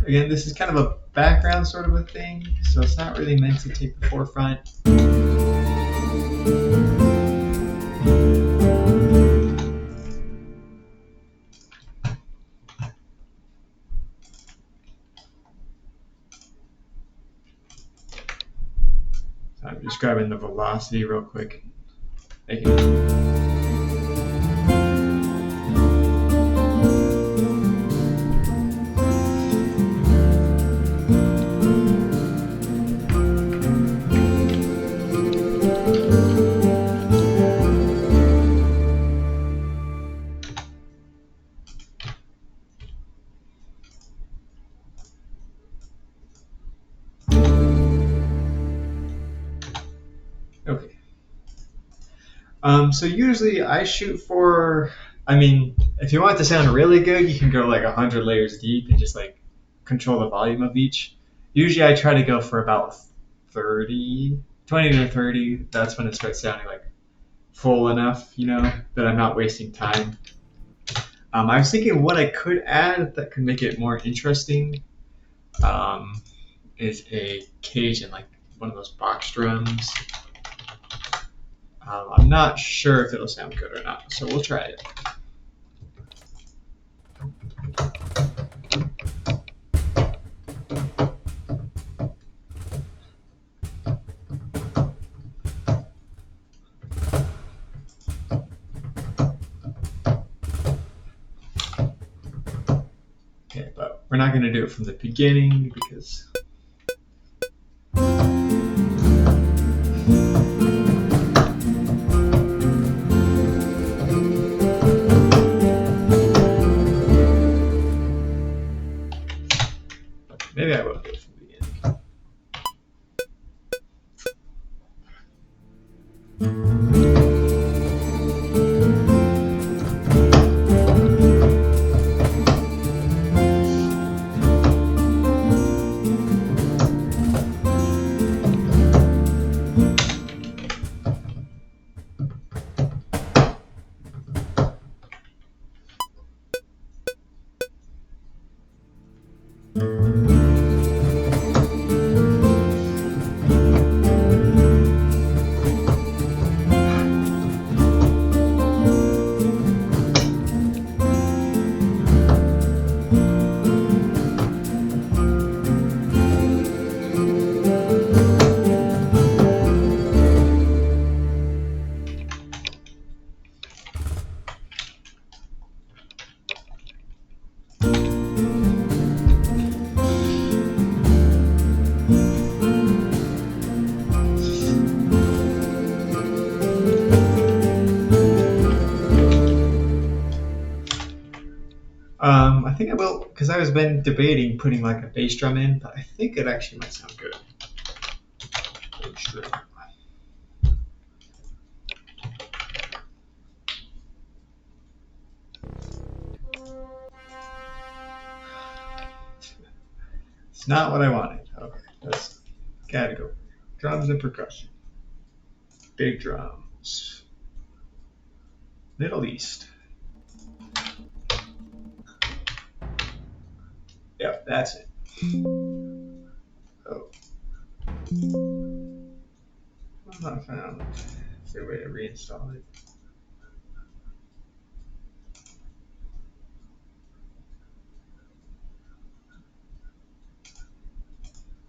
Again, this is kind of a background sort of a thing, so it's not really meant to take the forefront. just grabbing the velocity real quick. Thank you. Okay. So usually I shoot for, if you want it to sound really good, you can go like 100 layers deep and just like control the volume of each. Usually I try to go for about 30, 20 to 30. That's when it starts sounding like full enough, that I'm not wasting time. I was thinking what I could add that could make it more interesting is a cage and like one of those box drums. I'm not sure if it'll sound good or not, so we'll try it. Okay, but we're not going to do it from the beginning because maybe I will do it from the beginning. I think I will, because I was been debating putting like a bass drum in, but I think it actually might sound good. Bass drum. It's not what I wanted. Okay, that's category. Drums and percussion. Big drums. Middle East. Yep, that's it. Oh. I'm not found. Is there a way to reinstall it?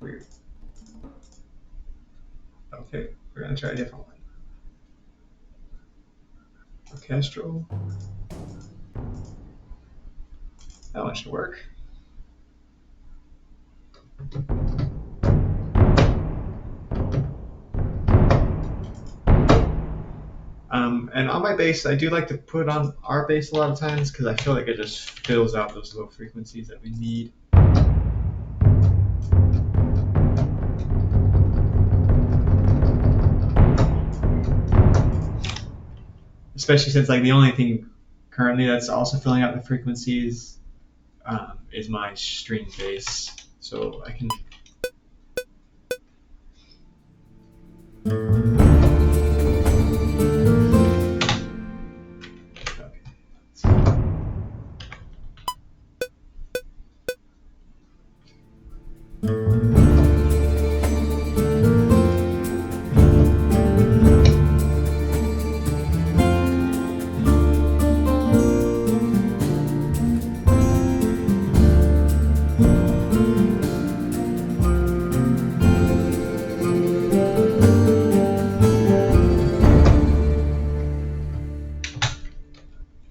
Weird. Okay, we're gonna try a different one. Orchestral. That one should work. And on my bass, I do like to put on our bass a lot of times because I feel like it just fills out those low frequencies that we need. Especially since like the only thing currently that's also filling out the frequencies is my string bass, so I can.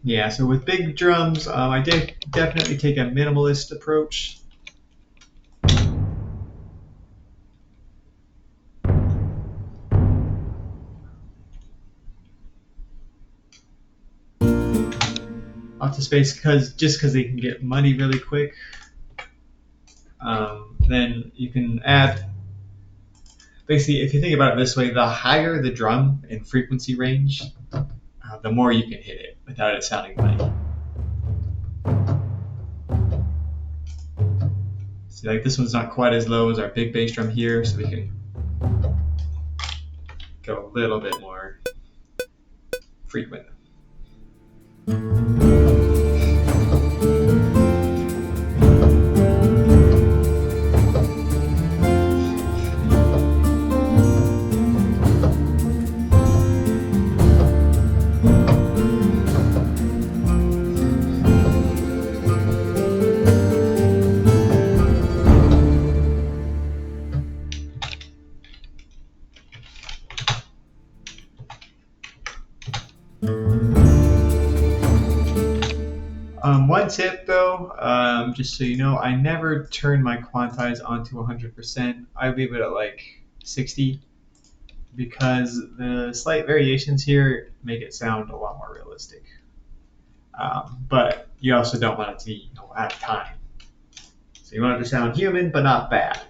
Yeah, so with big drums, I did definitely take a minimalist approach. Lots of space because they can get muddy really quick. Then you can add. Basically, if you think about it this way, the higher the drum in frequency range, the more you can hit it without it sounding muddy. See, like this one's not quite as low as our big bass drum here, so we can go a little bit more frequent. One tip though, just so you know, I never turn my quantize onto 100%. I leave it at like 60 because the slight variations here make it sound a lot more realistic. But you also don't want it to be out of time. So you want it to sound human, but not bad.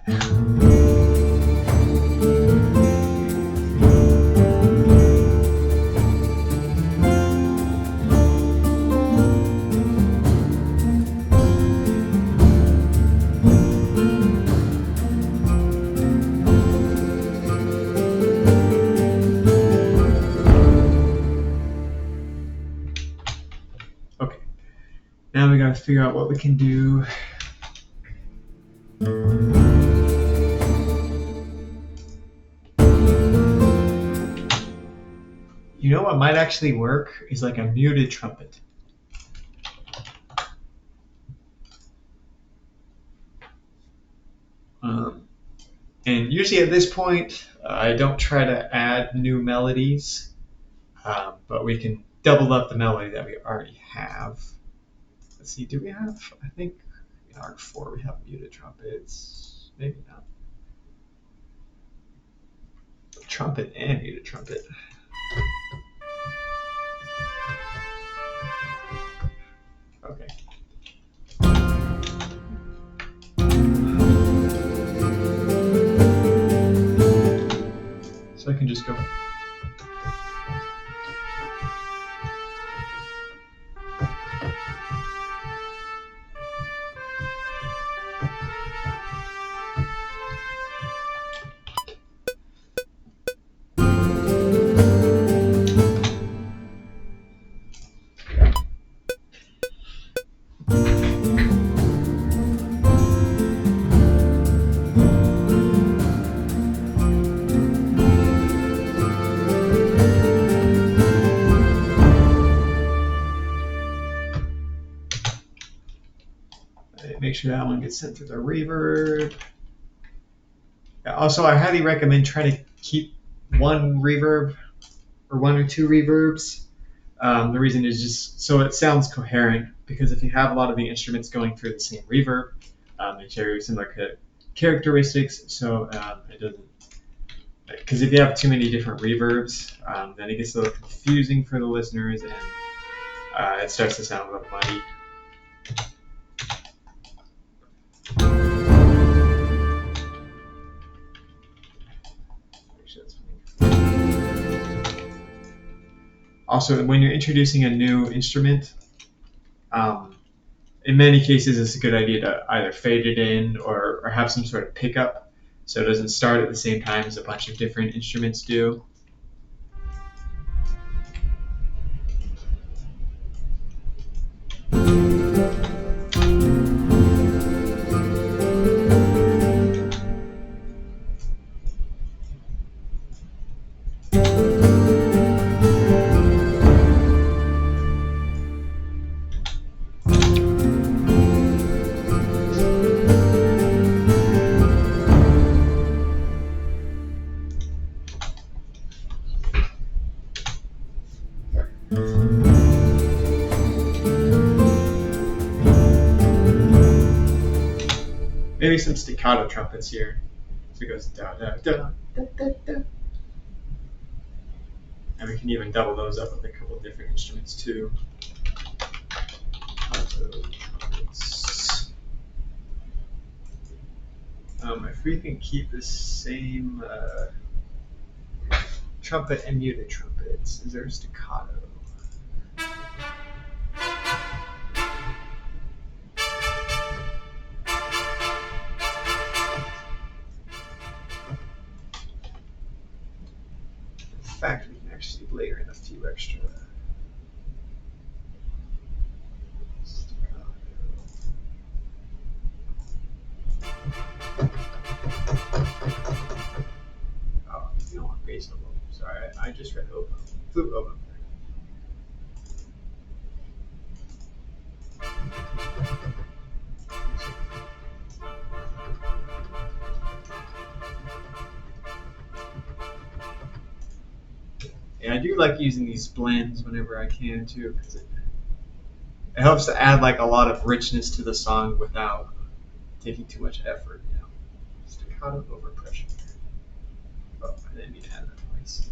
Now we gotta figure out what we can do. You know what might actually work is like a muted trumpet. And usually at this point, I don't try to add new melodies, but we can double up the melody that we already have. Let's see, do we have, I think in ARC4 we have muted trumpets. Maybe not. Trumpet and muted trumpet. Okay. So I can just go. Make sure that one gets sent to the reverb. Also, I highly recommend trying to keep one reverb or one or two reverbs. The reason is just so it sounds coherent, because if you have a lot of the instruments going through the same reverb, they share similar characteristics, so it doesn't. Because if you have too many different reverbs, then it gets a little confusing for the listeners, and it starts to sound a little muddy. Also, when you're introducing a new instrument, in many cases it's a good idea to either fade it in or have some sort of pickup so it doesn't start at the same time as a bunch of different instruments do. maybe some staccato trumpets here. So it goes da da da da da da. And we can even double those up with a couple different instruments too. Alto trumpets. If we can keep the same trumpet and muted trumpets, is there a staccato? In fact, we can actually layer in a few extra staccato. Oh, you don't want bass oboe. Sorry, I just read oboe. Flute oboe. Yeah, I do like using these blends whenever I can too, because it helps to add like a lot of richness to the song without taking too much effort. You know, staccato over pressure. Oh, I didn't mean to add that twice.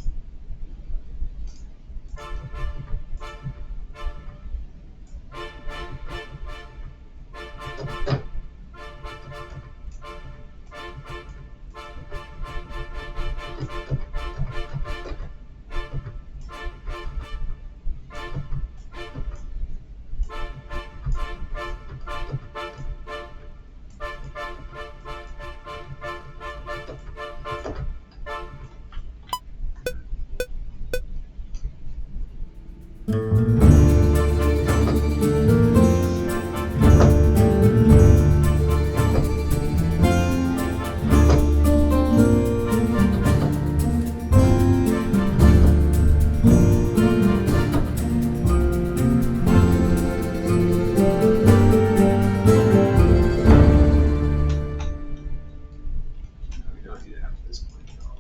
We don't need to have this point at all.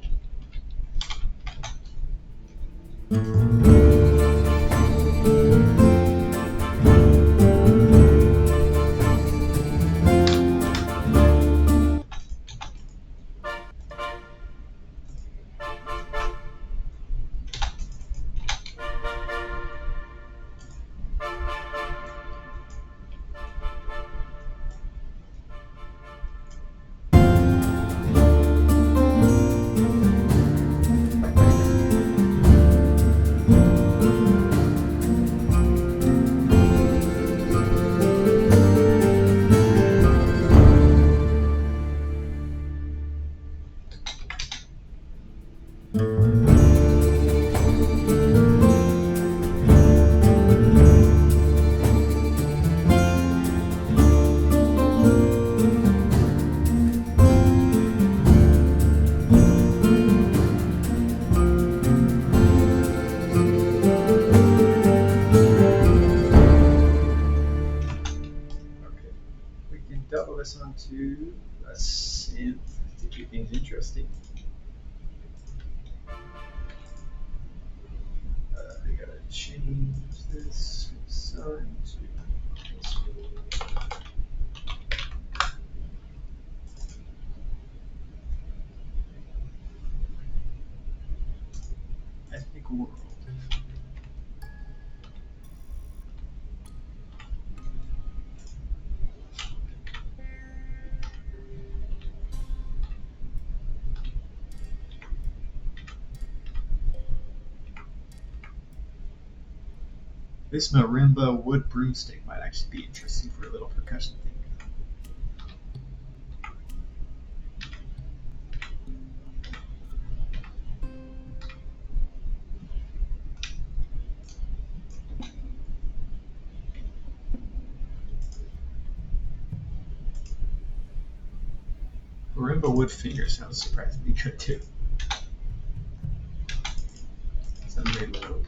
Double this onto a synth to keep things interesting. I gotta change this sign to. Ethnic world. This marimba wood broomstick might actually be interesting for a little percussion thing. Marimba wood finger sounds surprisingly good too. Sounds very low.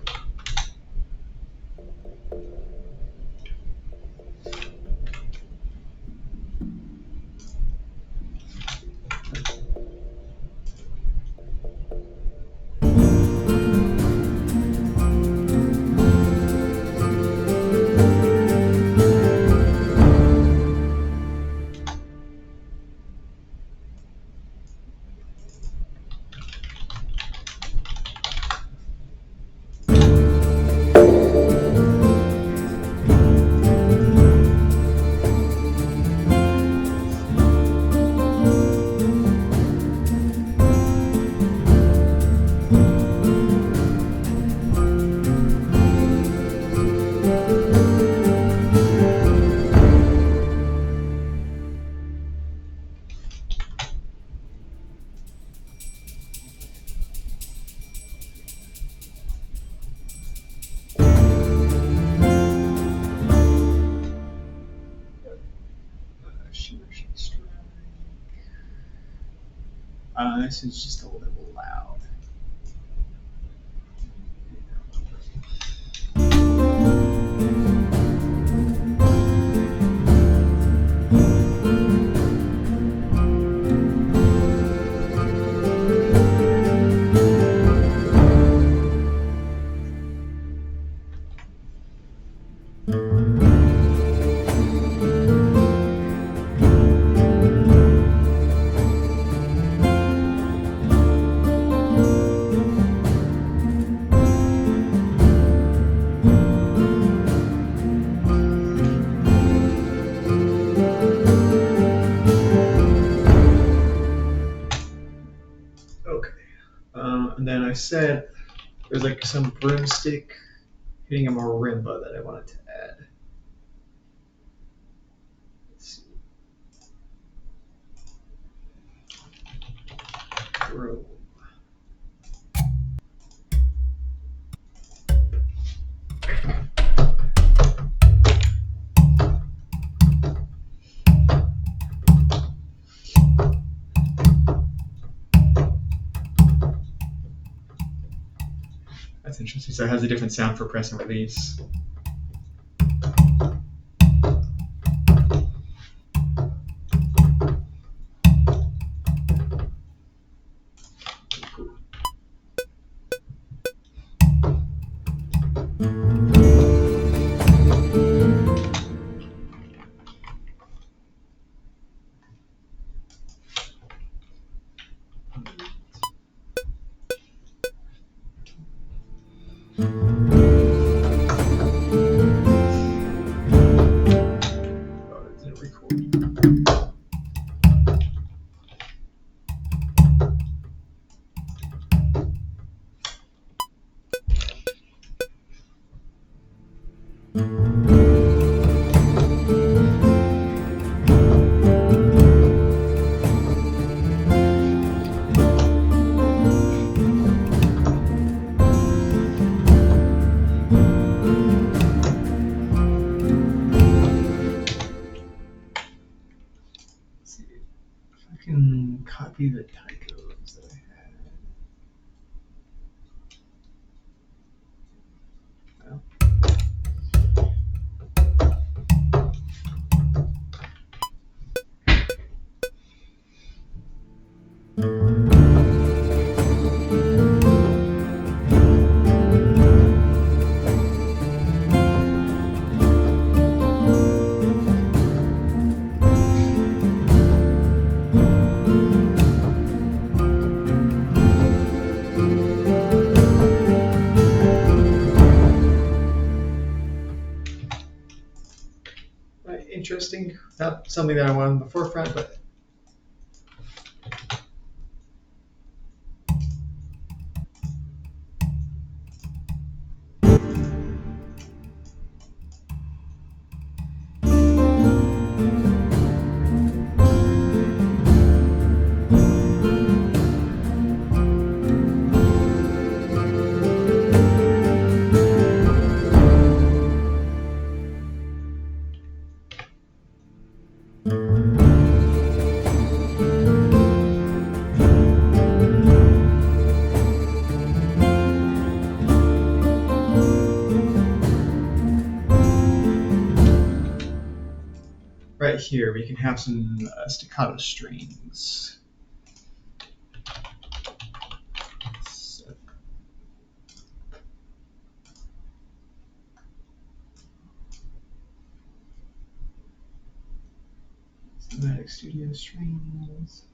This is just a little loud. Okay. And then I said there's like some broomstick hitting a marimba that I wanted to add. Let's see. Broom. That's interesting. So it has a different sound for press and release. Cool. Oh, it didn't record. Let's see if I can copy the typos that I had. Well. Interesting. Not something that I want in the forefront, but right here we can have some staccato strings. Cinematic Studio strings.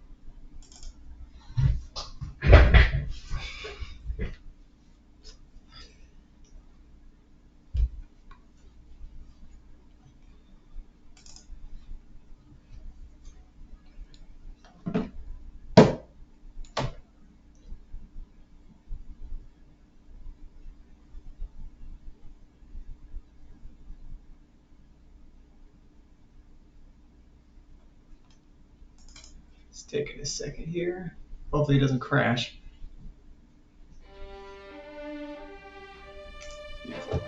It's taking a second here. Hopefully it doesn't crash. Beautiful.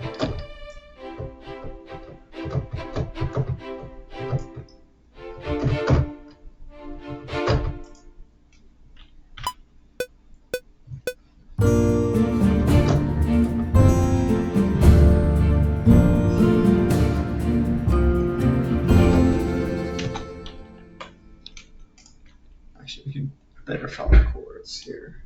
follow chords here.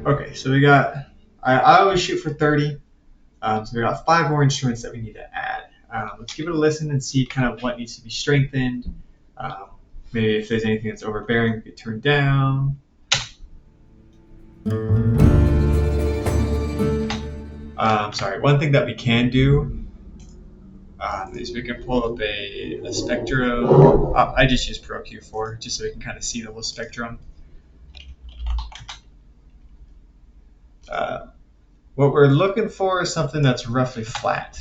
Okay, so we got, I always shoot for 30. So we got 5 more instruments that we need to add. Let's give it a listen and see kind of what needs to be strengthened. Maybe if there's anything that's overbearing, we could turn down. Sorry, one thing that we can do is we can pull up a spectrum. I just use Pro Q4 just so we can kind of see the whole spectrum. What we're looking for is something that's roughly flat.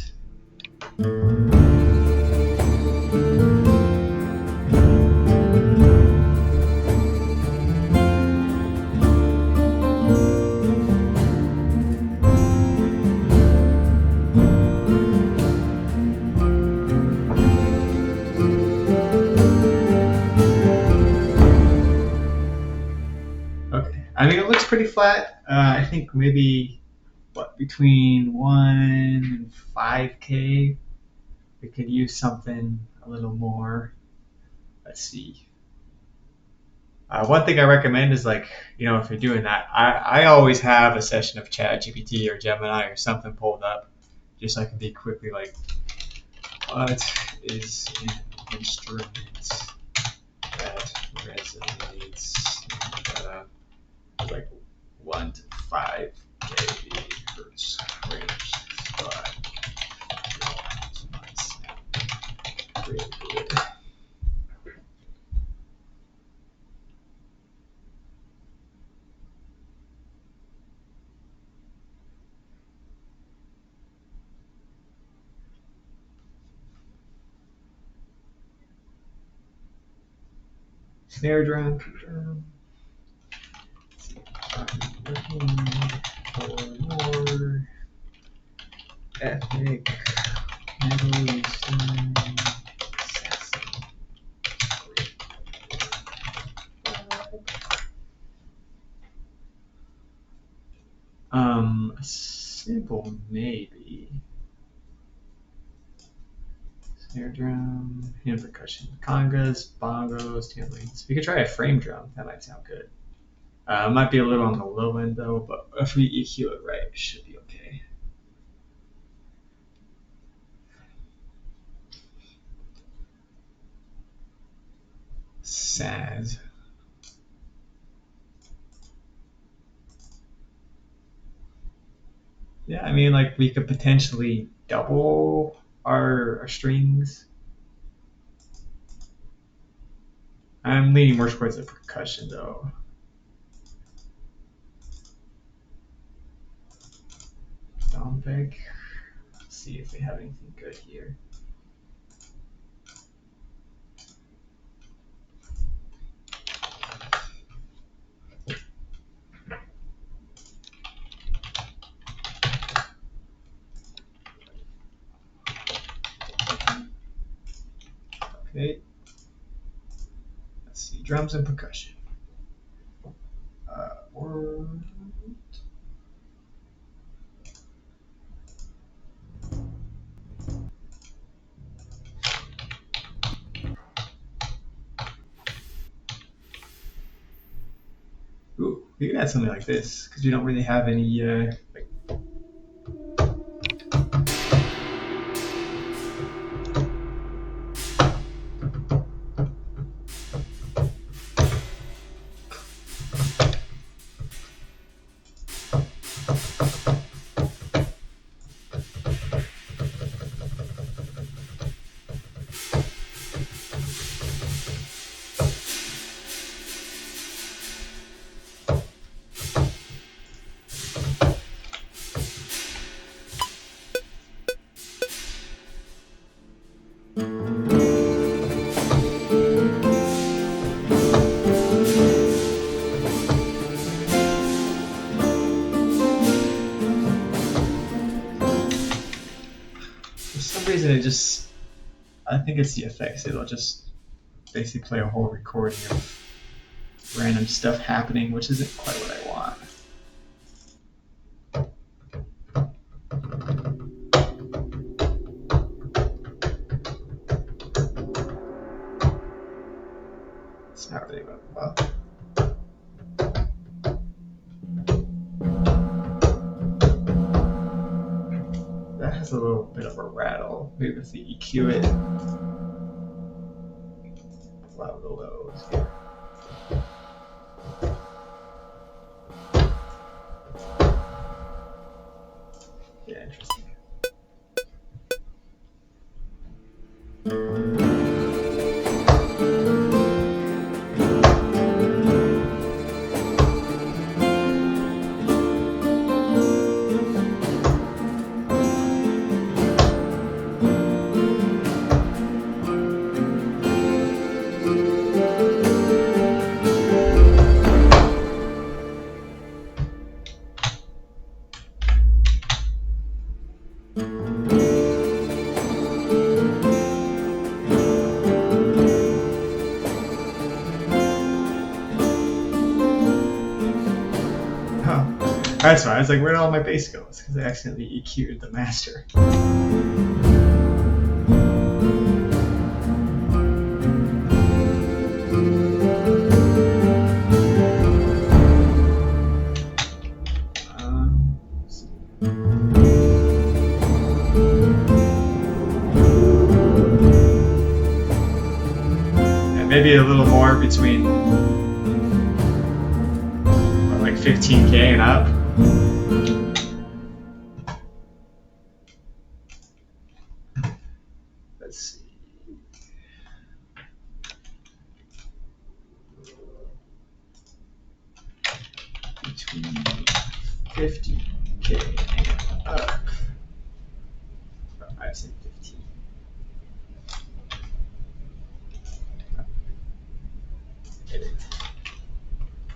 Okay, I mean it looks pretty flat. I think maybe between 1 and 5K. We could use something a little more. Let's see. One thing I recommend is if you're doing that, I always have a session of ChatGPT or Gemini or something pulled up, just so I can be quickly what is an instrument that resonates 1 to 5 hertz range. Really good. Snare drum, kick drum. I'm looking for more ethnic Middle Eastern a simple maybe. Snare drum, hand percussion, congas, bongos, tambourines. We could try a frame drum. That might sound good. Might be a little on the low end though, but if we EQ it right, it should be okay. Saz. Yeah, I mean, we could potentially double our strings. I'm leaning more towards the percussion though. Dombek. Let's see if they have anything good here. Okay. Let's see. drums and percussion. Or ooh, we could add something like this because we don't really have any like. For some reason, I think it's the effects. It'll just basically play a whole recording of random stuff happening, which isn't quite what I want. It's not really what I want. That has a little bit of a rattle. Maybe if we EQ it. A lot of the lows here. Yeah, interesting. That's fine. I was like, where'd all my bass go? It's because I accidentally EQ'd the master. Maybe a little more between like 15K and up. Let's see. Between 50K and up. I said 15.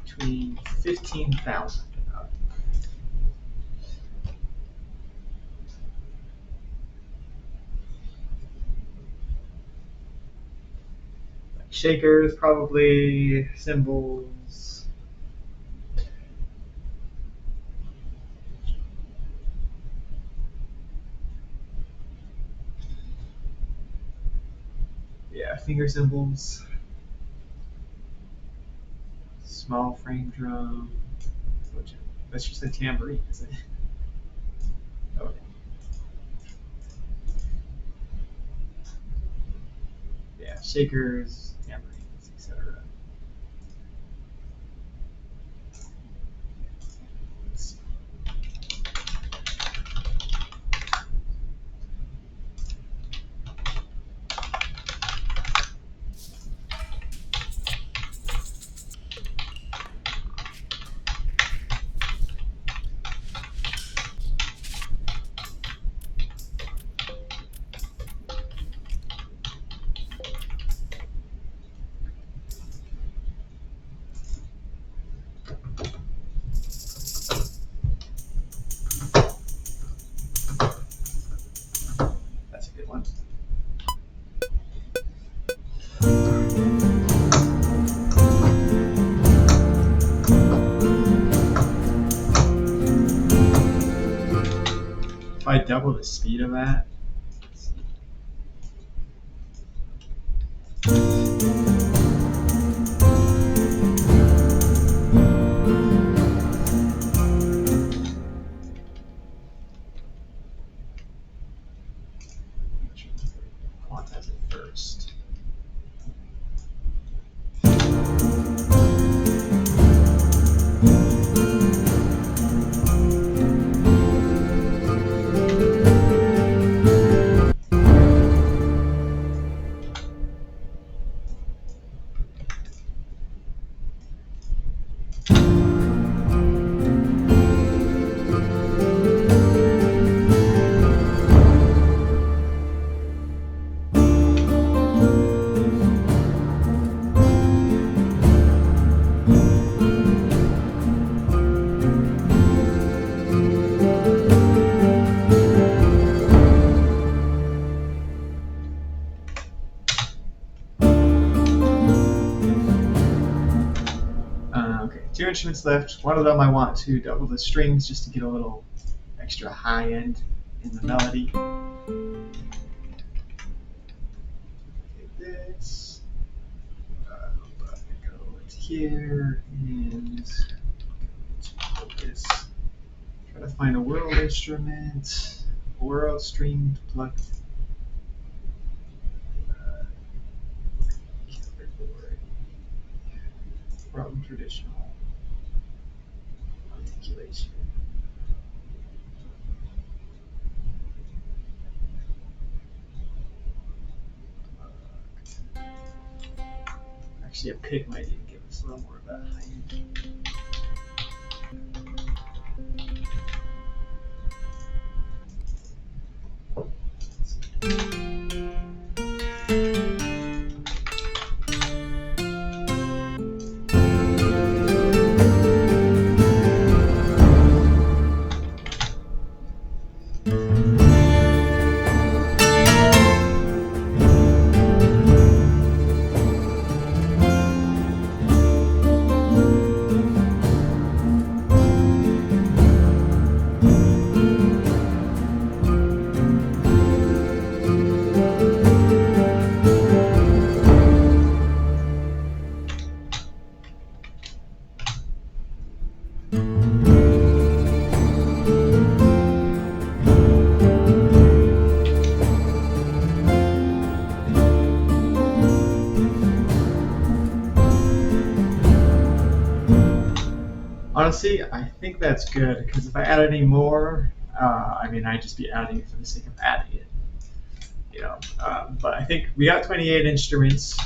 Between 15,000 and up. Shakers, probably, cymbals. Yeah, finger cymbals. Small frame drum. That's just a tambourine, isn't it? Okay. Yeah, shakers, tambourines, etc. I double the speed of that, quantize it first. Okay, 2 instruments left. One of them I want to double the strings just to get a little extra high end in the melody. Take this, go into here, and focus. Try to find a world instrument, world string plucked. From traditional articulation. Actually, a pick might even give us a little more of that high end. Honestly, I think that's good because if I add any more, I'd just be adding it for the sake of adding it. But I think we got 28 instruments.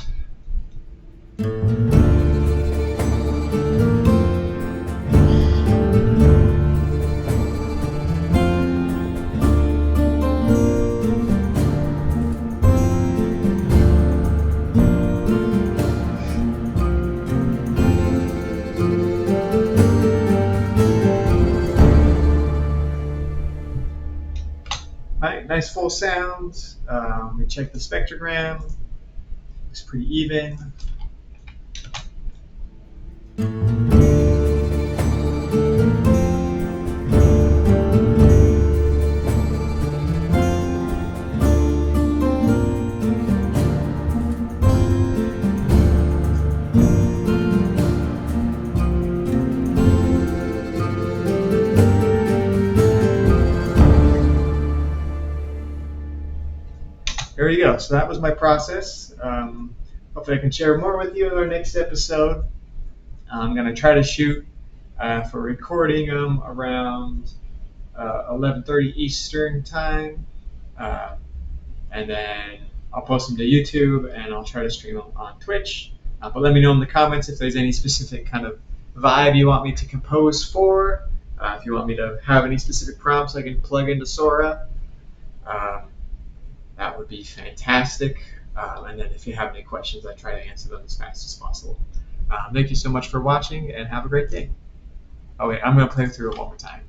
Nice full sound. We check the spectrogram. Looks pretty even. There you go. So that was my process. Hopefully I can share more with you in our next episode. I'm going to try to shoot for recording them around 11:30 Eastern time. And then I'll post them to YouTube and I'll try to stream them on Twitch. But let me know in the comments if there's any specific kind of vibe you want me to compose for. If you want me to have any specific prompts I can plug into Sora. That would be fantastic. And then if you have any questions, I try to answer them as fast as possible. Thank you so much for watching and have a great day. Oh wait, I'm going to play through it one more time.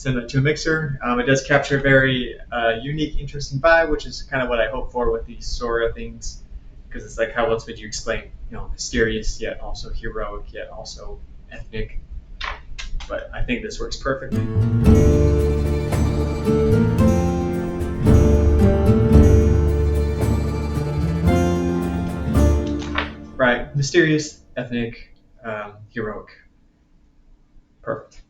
send that to a mixer. It does capture a very unique, interesting vibe, which is kind of what I hope for with these Sora things, because it's like, how else would you explain, mysterious yet also heroic yet also ethnic? But I think this works perfectly. Right, mysterious, ethnic, heroic. Perfect.